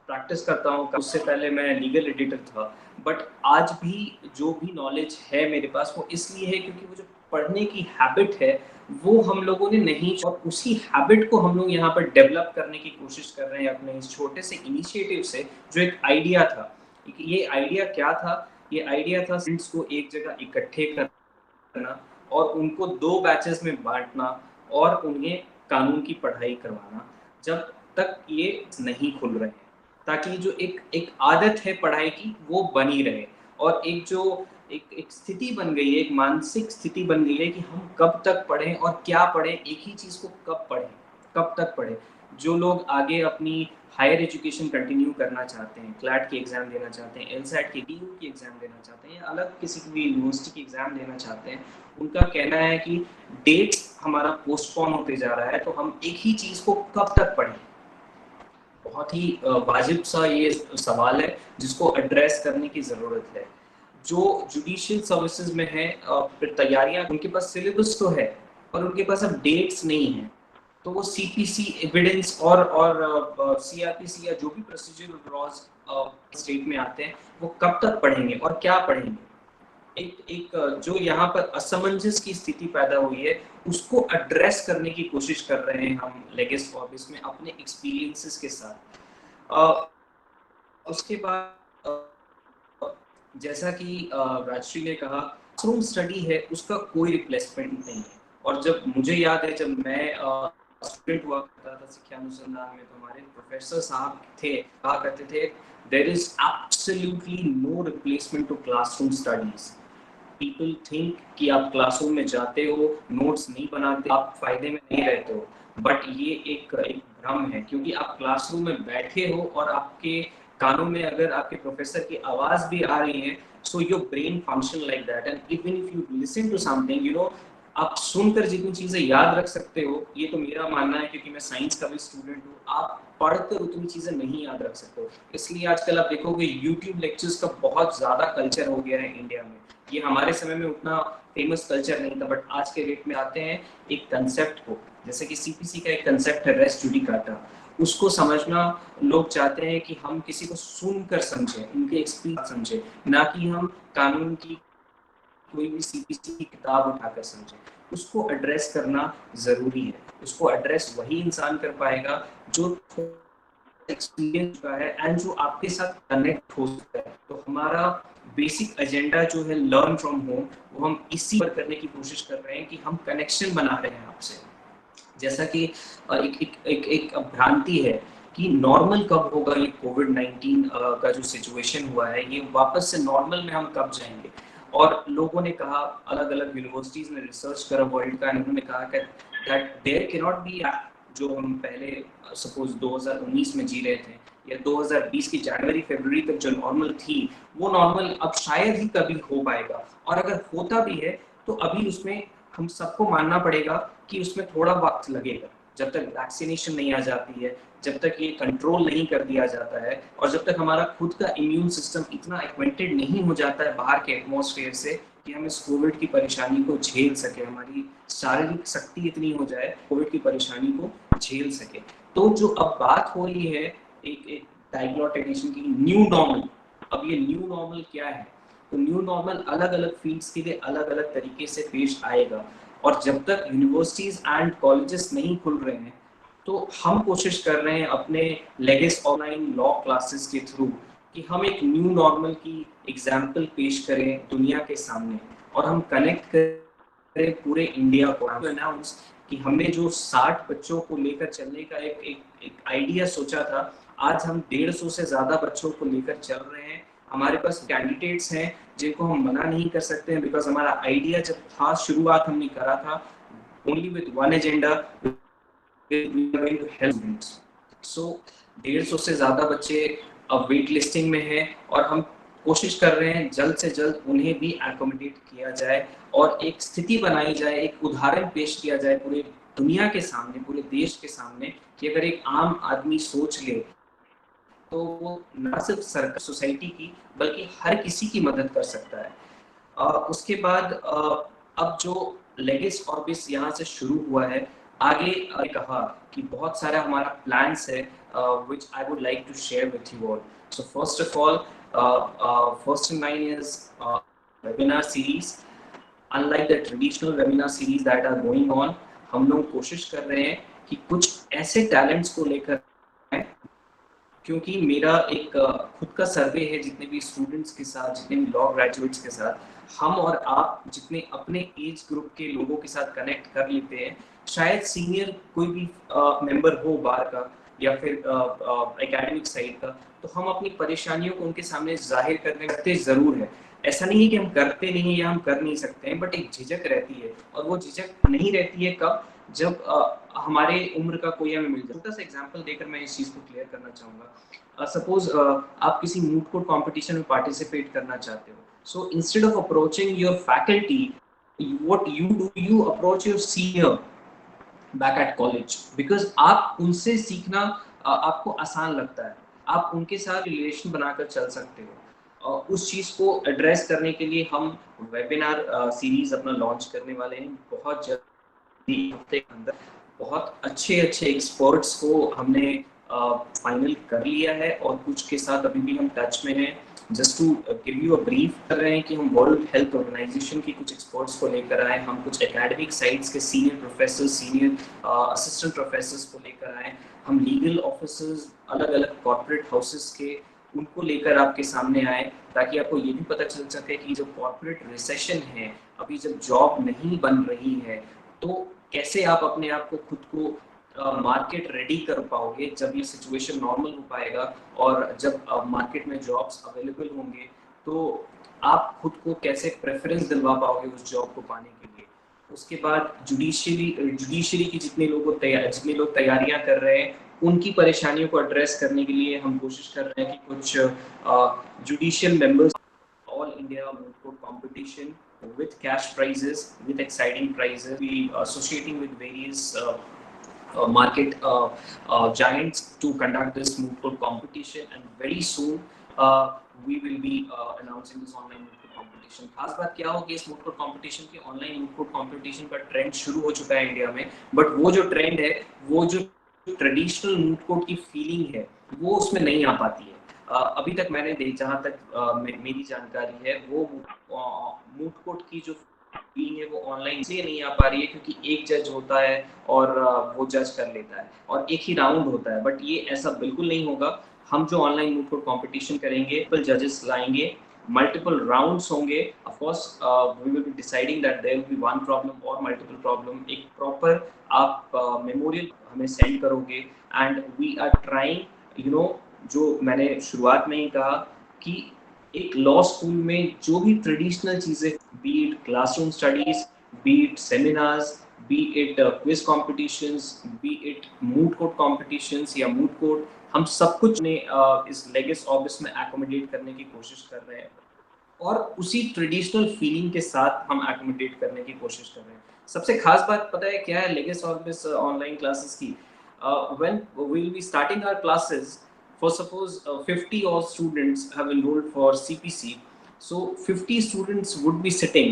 प्रैक्टिस करता हूँ, उससे पहले मैं लीगल एडिटर था, बट आज भी जो भी नॉलेज है मेरे पास वो इसलिए है क्योंकि वो जो पढ़ने की हैबिट है वो हम लोगों ने नहीं, और उसी हैबिट को हम लोग यहाँ पर डेवलप करने की कोशिश कर रहे हैं अपने इस छोटे से इनिशिएटिव से, जो एक आइडिया था। ये आइडिया क्या था? ये आइडिया था स्टूडेंट्स को एक जगह इकट्ठे करना और उनको 2 बैचेस में बांटना और उन्हें कानून की पढ़ाई करवाना जब तक ये नहीं खुल रहे हैं, ताकि जो एक आदत है पढ़ाई की वो बनी रहे। और एक स्थिति बन गई है, एक मानसिक स्थिति बन गई है कि हम कब तक पढ़ें और क्या पढ़ें, एक ही चीज़ को कब पढ़ें, कब तक पढ़ें। जो लोग आगे अपनी हायर एजुकेशन कंटिन्यू करना चाहते हैं, क्लैट की एग्ज़ाम देना चाहते हैं, एलसैट की, डीयू की एग्ज़ाम देना चाहते हैं, या अलग किसी भी यूनिवर्सिटी की एग्ज़ाम देना चाहते हैं, उनका कहना है कि डेट हमारा पोस्टपोन होते जा रहा है, तो हम एक ही चीज़ को कब तक पढ़ें। बहुत ही वाजिब सा ये सवाल है जिसको एड्रेस करने की ज़रूरत है। जो जुडिशियल सर्विसेज में है तैयारियां, उनके पास सिलेबस तो है पर उनके पास अब डेट्स नहीं है, तो वो सीपीसी एविडेंस और सीआरपीसी या जो भी प्रोसीजरल लॉज स्टेट में आते हैं वो कब तक पढ़ेंगे और क्या पढ़ेंगे। जो यहाँ पर असमंजस की स्थिति पैदा हुई है उसको एड्रेस करने की कोशिश कर रहे हैं हम लेगिस ऑर्बिस में अपने एक्सपीरियंसेस के साथ। उसके बाद जैसा कि राजश्री ने कहा, क्लासरूम स्टडी है उसका कोई रिप्लेसमेंट नहीं है। और जब मुझे याद है जब मैं स्टूडेंट हुआ करता था शिक्षा अनुसंधान में, तो हमारे प्रोफेसर साहब कहा करते थे there is absolutely no replacement to classroom studies. People think कि आप क्लासरूम में जाते हो, नोट्स नहीं बनाते, आप फायदे में नहीं रहते हो, बट ये एक भ्रम है, क्योंकि आप क्लासरूम में बैठे हो और आपके कानों में अगर आपके प्रोफेसर की आवाज भी आ रही है, so your brain function like that, and even if you listen to something, you know, आप सुनकर जितनी चीजें याद रख सकते हो, ये तो मेरा मानना है क्योंकि मैं साइंस का भी स्टूडेंट हूँ, आप पढ़कर उतनी चीजें नहीं याद रख सकते हो। इसलिए आजकल आप देखोगे यूट्यूब लेक्चर्स का बहुत ज्यादा कल्चर हो गया है इंडिया में। ये हमारे समय में उतना फेमस कल्चर नहीं था, बट आज के डेट में आते हैं एक कंसेप्ट को, जैसे कि सीपीसी का एक कंसेप्ट है रेस जुडिकाटा, उसको समझना लोग चाहते हैं कि हम किसी को सुनकर समझें, उनके एक्सपीरियंस समझें, ना कि हम कानून की कोई भी सीपीसी की किताब उठाकर समझे। उसको एड्रेस करना जरूरी है। उसको एड्रेस वही इंसान कर पाएगा जो एक्सपीरियंस का है एंड जो आपके साथ कनेक्ट हो सकता है। तो हमारा बेसिक एजेंडा जो है लर्न फ्रॉम होम, वो हम इसी पर करने की कोशिश कर रहे हैं कि हम कनेक्शन बना रहे हैं आपसे। जैसा कि एक भ्रांति है कि नॉर्मल कब होगा, ये कोविड-19 का जो सिचुएशन हुआ है, ये वापस से नॉर्मल में हम कब जाएंगे। और लोगों ने कहा, अलग अलग यूनिवर्सिटीज ने रिसर्च करा वर्ल्ड का, उन्होंने कहा कि that there can not be जो हम पहले सपोज 2019 में जी रहे थे या 2020 की जनवरी फरवरी तक जो नॉर्मल थी, वो नॉर्मल अब शायद ही कभी हो पाएगा। और अगर होता भी है तो अभी उसमें हम सबको मानना पड़ेगा कि उसमें थोड़ा वक्त लगेगा, जब तक वैक्सीनेशन नहीं आ जाती है, जब तक ये कंट्रोल नहीं कर दिया जाता है, और जब तक हमारा खुद का इम्यून सिस्टम इतना एक्वेंटेड नहीं हो जाता है बाहर के एटमॉस्फेयर से कि हम इस कोविड की परेशानी को झेल सके, हमारी शारीरिक शक्ति इतनी हो जाए कोविड की परेशानी को झेल सके। तो जो अब बात हो रही है एक डायग्नोटिकेशन की, न्यू नॉर्मल, अब ये न्यू नॉर्मल क्या है? तो न्यू नॉर्मल अलग अलग फील्ड्स के लिए अलग अलग तरीके से पेश आएगा। और जब तक यूनिवर्सिटीज एंड कॉलेजेस नहीं खुल रहे हैं, तो हम कोशिश कर रहे हैं अपने लेगिस ऑनलाइन लॉ क्लासेस के थ्रू कि हम एक न्यू नॉर्मल की एग्जाम्पल पेश करें दुनिया के सामने, और हम कनेक्ट पूरे इंडिया को अनाउंस कि हमने जो 60 बच्चों को लेकर चलने का एक आइडिया सोचा था, आज हम 150 से ज़्यादा बच्चों को लेकर चल रहे हैं। हमारे पास कैंडिडेट्स हैं जिनको हम मना नहीं कर सकते हैं, बिकॉज हमारा आइडिया जब था, शुरुआत हमने करा था ओनली विद वन एजेंडा, सो 150 से ज़्यादा बच्चे अब वेट लिस्टिंग में हैं और हम कोशिश कर रहे हैं जल्द से जल्द उन्हें भी एकोमोडेट किया जाए और एक स्थिति बनाई जाए, एक उदाहरण पेश किया जाए पूरे दुनिया के सामने, पूरे देश के सामने, कि अगर एक आम आदमी सोच ले तो वो न सिर्फ सरकार सोसाइटी की बल्कि हर किसी की मदद कर सकता है। उसके बाद अब जो लेगिस ऑर्बिस यहाँ से शुरू हुआ है, आगे कहा कि बहुत सारा हमारा प्लान्स है which I would like to share with you all. So first of all, First Online is webinar series. Unlike the traditional webinar series that are going on, हम लोग कोशिश कर रहे हैं कि कुछ ऐसे टैलेंट्स को लेकर, क्योंकि मेरा एक खुद का सर्वे है जितने भी स्टूडेंट्स के साथ, जितने भी लॉ ग्रेजुएट्स के साथ, हम और आप जितने अपने एज ग्रुप के लोगों के साथ कनेक्ट कर लेते हैं, शायद सीनियर कोई भी मेंबर हो बार का या फिर एकेडमिक साइड का, तो हम अपनी परेशानियों को उनके सामने जाहिर करते ज़रूर है। ऐसा नहीं है कि हम करते नहीं या हम कर नहीं सकते हैं, बट एक झिझक रहती है, और वो झिझक नहीं रहती है कब, जब हमारे उम्र का कोई हमें मिल जाए। छोटा सा एग्जांपल देकर मैं इस चीज़ को क्लियर करना चाहूँगा। सपोज आप किसी मूड कोर्ट कंपटीशन में पार्टिसिपेट करना चाहते हो, so instead of approaching your faculty, what you do, you approach your senior back at college, because आप उनसे सीखना आपको आसान लगता है, आप उनके साथ रिलेशन बनाकर चल सकते हो। उस चीज़ को एड्रेस करने के लिए हम वेबिनार सीरीज अपना लॉन्च करने वाले हैं बहुत जल्द। हफ्ते के अंदर बहुत अच्छे एक्सपर्ट्स को हमने फाइनल कर लिया है और कुछ के साथ अभी भी हम टच में हैं। Just to give you a brief, कर रहे हैं कि हम वर्ल्ड हेल्थ ऑर्गेनाइजेशन की कुछ एक्सपर्ट्स को लेकर आए, हम कुछ एकेडमिक साइट्स के senior professor, senior assistant professors को लेकर आए, हम लीगल ऑफिसर्स, अलग अलग कॉर्पोरेट हाउसेस के, उनको लेकर आपके सामने आए, ताकि आपको ये भी पता चल सके कि जो कॉर्पोरेट रिसेशन है, अभी जब जॉब नहीं बन रही है, तो कैसे आप अपने आप को खुद को मार्केट रेडी कर पाओगे जब ये सिचुएशन नॉर्मल हो पाएगा, और जब मार्केट में जॉब्स अवेलेबल होंगे तो आप खुद को कैसे प्रेफरेंस दिलवा पाओगे उस जॉब को पाने के लिए। उसके बाद जुडिशरी की जितने लोग तैयारियां कर रहे हैं, उनकी परेशानियों को एड्रेस करने के लिए हम कोशिश कर रहे हैं कि कुछ judicial members, all India mood court competition with cash prizes, with exciting prizes, we associating with various market giants to conduct this mood court competition, and very soon we will be announcing this online mood court competition. खास बात क्या होगी इस mood court competition की, online mood court competition का trend शुरू हो चुका है इंडिया में, बट वो जो ट्रेंड है, वो जो ट्रेडिशनल मूड कोर्ट की फीलिंग है, वो उसमें नहीं आ पाती है। अभी तक मैंने जहाँ तक मेरी जानकारी है, वो मूड कोर्ट की जो फीलिंग है वो ऑनलाइन इसलिए नहीं आ पा रही है क्योंकि एक जज होता है और वो जज कर लेता है और एक ही राउंड होता है, बट ये ऐसा बिल्कुल नहीं होगा। हम जो ऑनलाइन मूड कोर्ट कंपटीशन करेंगे, मल्टीपल जजेस लाएंगे, मल्टीपल राउंड्स होंगे, of course we will be deciding that there will be one problem और मल्टीपल प्रॉब्लम। एक प्रॉपर आप मेमोरियल हमें सेंड करोगे, एंड वी आर ट्राइंग, जो मैंने शुरुआत में ही कहा कि एक लॉ स्कूल में जो भी ट्रेडिशनल चीज़ें, B it classroom studies, B it seminars, B it quiz competitions, B it moot court competitions या मूड कोर्ट, हम सब कुछ ने इस लेगिस ऑर्बिस में एकोमोडेट करने की कोशिश कर रहे हैं, और उसी ट्रेडिशनल फीलिंग के साथ हम एकोमोडेट करने की कोशिश कर रहे हैं। सबसे खास बात पता है क्या है लेगिस ऑर्बिस ऑनलाइन क्लासेस की? When we will be starting our classes, for suppose 50 odd students have enrolled for CPC, so 50 students would be sitting,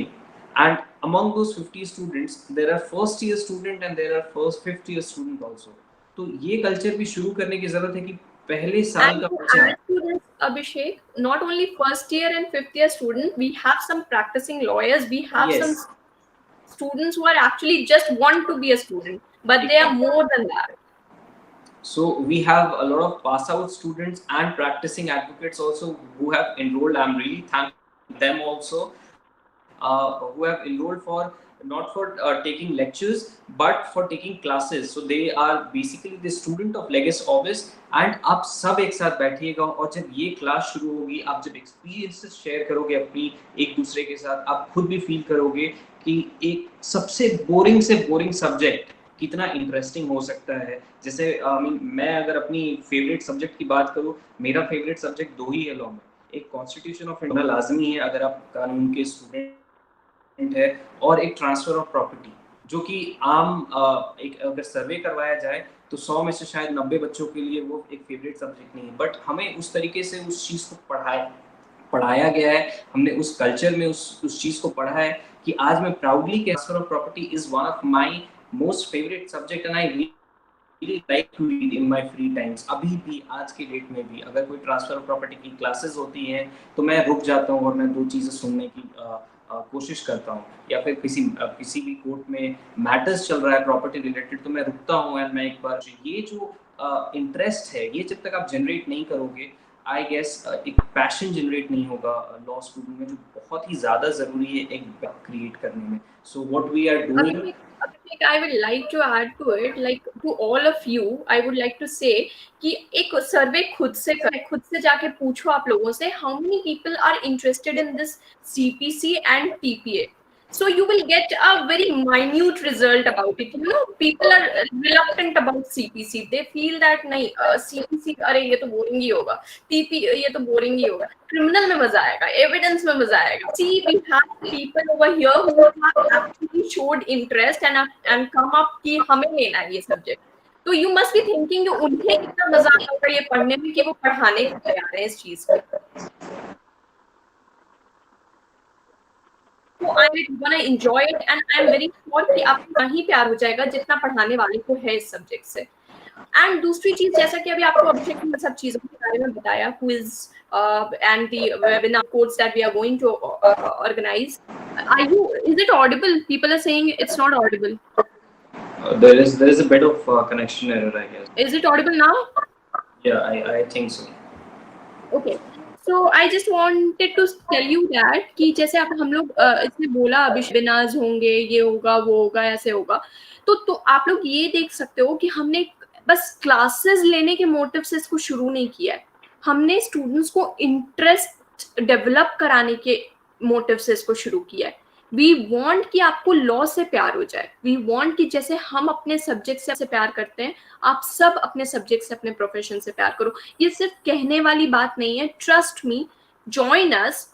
and among those 50 students there are first year student and there are fifth year student also. तो ये culture भी शुरू करने की जरूरत है कि पहले साल का बच्चा, students, Abhishek, not only first year and fifth year student, we have some practicing lawyers, we have some students who are actually just want to be a student, but they are more than that. So we have a lot of pass out students and practicing advocates also who have enrolled. I'm really thankful them also. who have enrolled for not for taking lectures but for taking classes. So they are basically the student of Legis Orbis, and आप सब एक साथ बैठिएगा और जब ये class शुरू होगी, आप जब एक्सपीरियंसेस शेयर करोगे अपनी एक दूसरे के साथ, आप खुद भी फील करोगे कि एक सबसे बोरिंग से बोरिंग सब्जेक्ट कितना इंटरेस्टिंग हो सकता है। जैसे मैं अगर अपनी फेवरेट सब्जेक्ट की बात करूँ, मेरा फेवरेट सब्जेक्ट दो ही है लॉ में। एक कॉन्स्टिट्यूशन ऑफ इंडिया लाजमी है अगर आप कानून के स्टूडेंट है, और एक ट्रांसफर ऑफ प्रॉपर्टी, जो कि आम एक अगर सर्वे करवाया जाए तो 100 में से शायद 90 बच्चों के लिए वो एक फेवरेट सब्जेक्ट नहीं है, बट हमें उस तरीके से उस चीज़ को पढ़ाया गया है, हमने उस कल्चर में उस चीज़ को पढ़ा है कि आज मैं proudly transfer of property is one of my most favourite subject and I really like to read in my free times। अभी भी आज के डेट में भी अगर कोई ट्रांसफर ऑफ प्रॉपर्टी की क्लासेस होती हैं तो मैं रुक जाता हूँ और मैं दो चीज़ें सुनने की कोशिश करता हूँ, या फिर किसी भी कोर्ट में मैटर्स चल रहा है प्रॉपर्टी रिलेटेड तो मैं रुकता हूँ एंड मैं एक बार ये जो इंटरेस्ट है ये जब तक आप जनरेट नहीं करोगे, आई गेस एक पैशन जनरेट नहीं होगा लॉ स्टूडेंट में, जो बहुत ही ज़्यादा ज़रूरी है एक क्रिएट करने में। So what we are doing, I would like to add to it, like to all of you, I would like to say कि एक सर्वे खुद से जाके पूछो आप लोगों से, how many people are interested in this CPC and TPA. So you will get a very minute result about it. You know, people are reluctant about CPC. They feel that नहीं CPC अरे ये तो boring ही होगा, TP ये तो boring ही होगा, criminal में मजा आएगा, evidence में मजा आएगा. See, we have people over here who have actually showed interest and come up कि हमें लेना है ये subject. तो you must be thinking कि उन्हें कितना मजा आता है ये पढ़ने में कि वो पढ़ाने को तैयार है इस चीज को. तो I wanna enjoy it and I'm very sure कि आपको नहीं प्यार हो जाएगा जितना पढ़ाने वाले को है इस सब्जेक्ट से. एंड दूसरी चीज, जैसा कि अभी आपको अभिषेक ने सब चीजों के बारे में बताया, quiz and the webinar course that we are going to organize. Is it audible? People are saying it's not audible. There is a bit of connection error, I guess. Is it audible now? Yeah, I think so. Okay. So I just wanted to tell you that कि जैसे आप हम लोग इसने बोला अभी webinars होंगे, ये होगा वो होगा ऐसे होगा, तो आप लोग ये देख सकते हो कि हमने बस क्लासेस लेने के मोटिव से इसको शुरू नहीं किया है, हमने स्टूडेंट्स को इंटरेस्ट डेवलप कराने के मोटिव से इसको शुरू किया है. वी वांट कि आपको लॉ से प्यार हो जाए, वी वांट कि जैसे हम अपने सब्जेक्ट से प्यार करते हैं, आप सब अपने सब्जेक्ट से अपने प्रोफेशन से प्यार करो. ये सिर्फ कहने वाली बात नहीं है. Trust me, join us,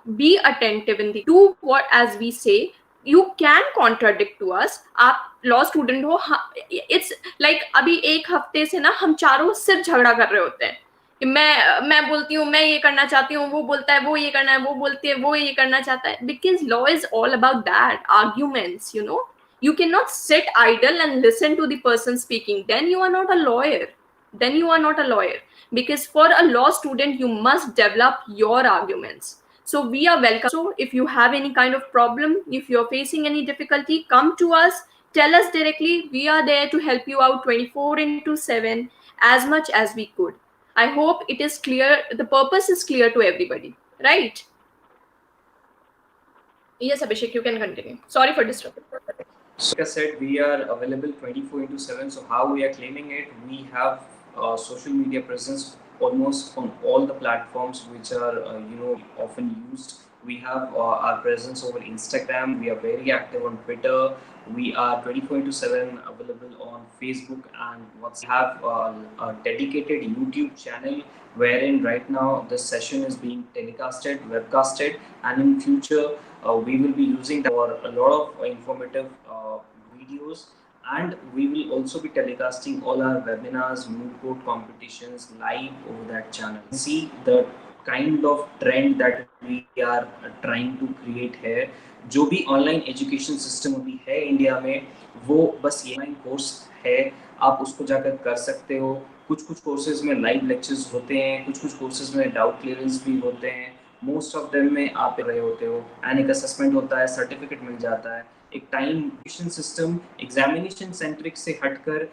be attentive in the, do what as we say. You can contradict to us. आप लॉ स्टूडेंट हो, इट्स लाइक अभी एक हफ्ते से ना हम चारों सिर्फ झगड़ा कर रहे होते हैं कि मैं बोलती हूँ मैं ये करना चाहती हूँ, वो बोलता है वो ये करना है, वो बोलती है वो ये करना चाहता है. Because law is all about that, arguments. You know, you cannot sit idle and listen to the person speaking. Then you are not a lawyer. Because for a law student you must develop your arguments. So we are welcome. So if you have any kind of problem, if you're facing any difficulty, come to us, tell us directly. We are there to help you out 24/7 as much as we could. I hope it is clear, the purpose is clear to everybody, right? Yes, Abhishek, you can continue. Sorry for disrupting. So like I said, we are available 24/7. So how we are claiming it? We have social media presence almost on all the platforms which are often used. We have our presence over Instagram. We are very active on Twitter. We are 24/7 available on Facebook and WhatsApp. We have a dedicated YouTube channel wherein right now this session is being webcasted, and in future we will be using that for a lot of informative videos. And we will also be telecasting all our webinars, moot court competitions live over that channel. See the kind of trend that we are trying to create here. जो भी online education system अभी है India में, वो बस ये online course है, आप उसको जाकर कर सकते हो. कुछ कोर्सेज में लाइव लेक्चर्स होते हैं, कुछ कोर्सेज में डाउट क्लियरेंस भी होते हैं. मोस्ट ऑफ देम में आप रहे होते हो एंड एक असेसमेंट होता है, सर्टिफिकेट मिल जाता है. एक टाइम सिस्टम एग्जामिनेशन सेंट्रिक से हटकर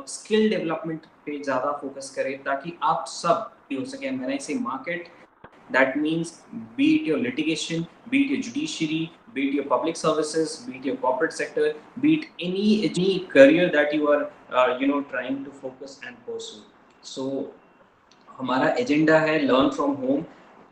स्किल डेवलपमेंट पे ज़्यादा फोकस करें ताकि आप सब हो सके. मैंने इसे market That means be it your litigation, be it your judiciary, be it your public services, be it your corporate sector, be it any career that you are trying to focus and pursue. So हमारा agenda है learn from home,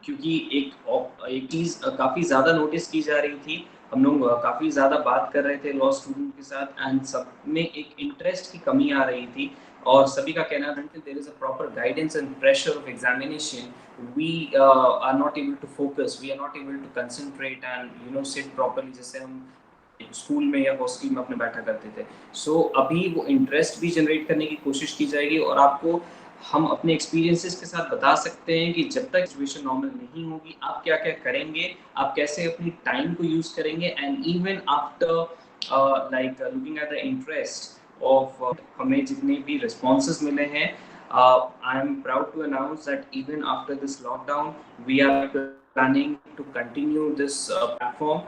क्योंकि एक चीज़ काफ़ी ज़्यादा notice की जा रही थी। हम लोग काफ़ी ज़्यादा बात कर रहे थे लॉ स्टूडेंट के साथ, एंड सब में एक इंटरेस्ट की कमी आ रही थी, और सभी का कहना था कि there is a proper guidance and pressure of examination, we are not able to focus, we are not able to concentrate and sit properly, जैसे हम स्कूल में या हॉस्टल में अपने बैठा करते थे। सो अभी वो इंटरेस्ट भी जनरेट करने की कोशिश की जाएगी, और आपको हम अपने एक्सपीरियंसेस के साथ बता सकते हैं कि जब तक सिचुएशन नॉर्मल नहीं होगी आप क्या क्या करेंगे, आप कैसे अपनी टाइम को यूज करेंगे, and even after like looking at the interest of हमें जितने भी रिस्पॉन्सेज मिले हैं, I am proud to announce that even after this lockdown we are planning to continue this platform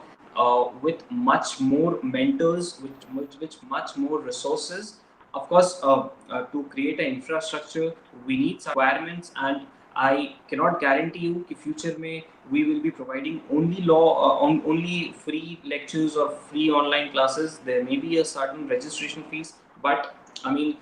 with much more mentors, with much more resources. Of course, to create an infrastructure, we need some requirements, and I cannot guarantee you कि future में we will be providing only only free lectures or free online classes. There may be a certain registration fees, but I mean,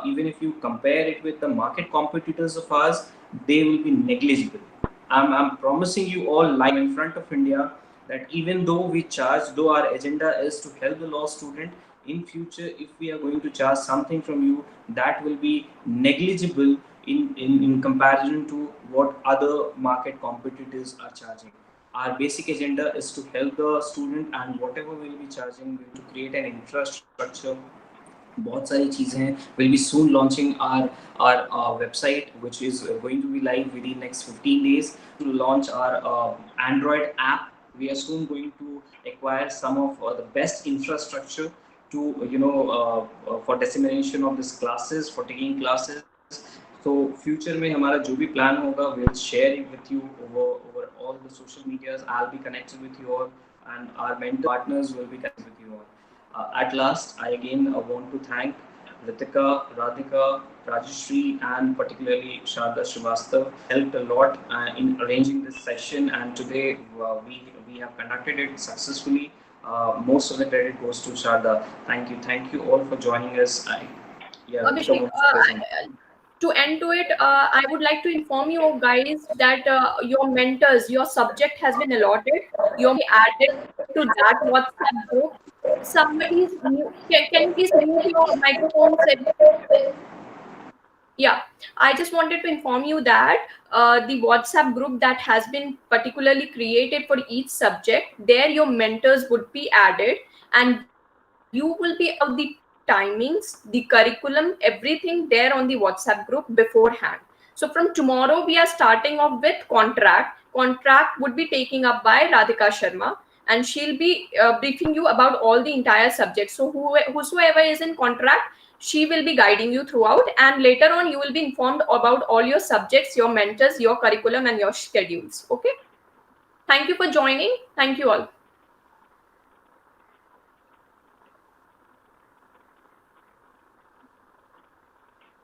even if you compare it with the market competitors of ours, they will be negligible. I'm promising you all live in front of India that even though we charge, though our agenda is to help the law student, in future if we are going to charge something from you, that will be negligible in comparison to what other market competitors are charging. Our basic agenda is to help the student, and whatever we will be charging, we will to create an infrastructure. बहुत सारी चीज़ें हैं. We'll be soon launching our website, which is going to be live within next 15 days. To launch our Android app, we are soon going to acquire some of the best infrastructure to for dissemination of these classes, for taking classes. So future में हमारा जो भी plan होगा, we'll share it with you over all the social medias. I'll be connected with you all, and our mentor partners will be connected with you all. At last, I again want to thank Ritika, Radhika, Rajeshri, and particularly Sharda Srivastav. Helped a lot in arranging this session, and today we have conducted it successfully. Most of the credit goes to Sharda. Thank you all for joining us. Abhishek, to end to it, I would like to inform you guys that your mentors, your subject has been allotted. You'll be added to that WhatsApp group. Somebody's new. Can you please mute your microphone? Yeah, I just wanted to inform you that the WhatsApp group that has been particularly created for each subject, there your mentors would be added, and you will be the timings, the curriculum, everything there on the WhatsApp group beforehand. So from tomorrow, we are starting off with contract. Contract would be taken up by Radhika Sharma, and she'll be briefing you about all the entire subjects. So whosoever is in contract, she will be guiding you throughout, and later on you will be informed about all your subjects, your mentors, your curriculum, and your schedules. Okay, thank you for joining. Thank you all.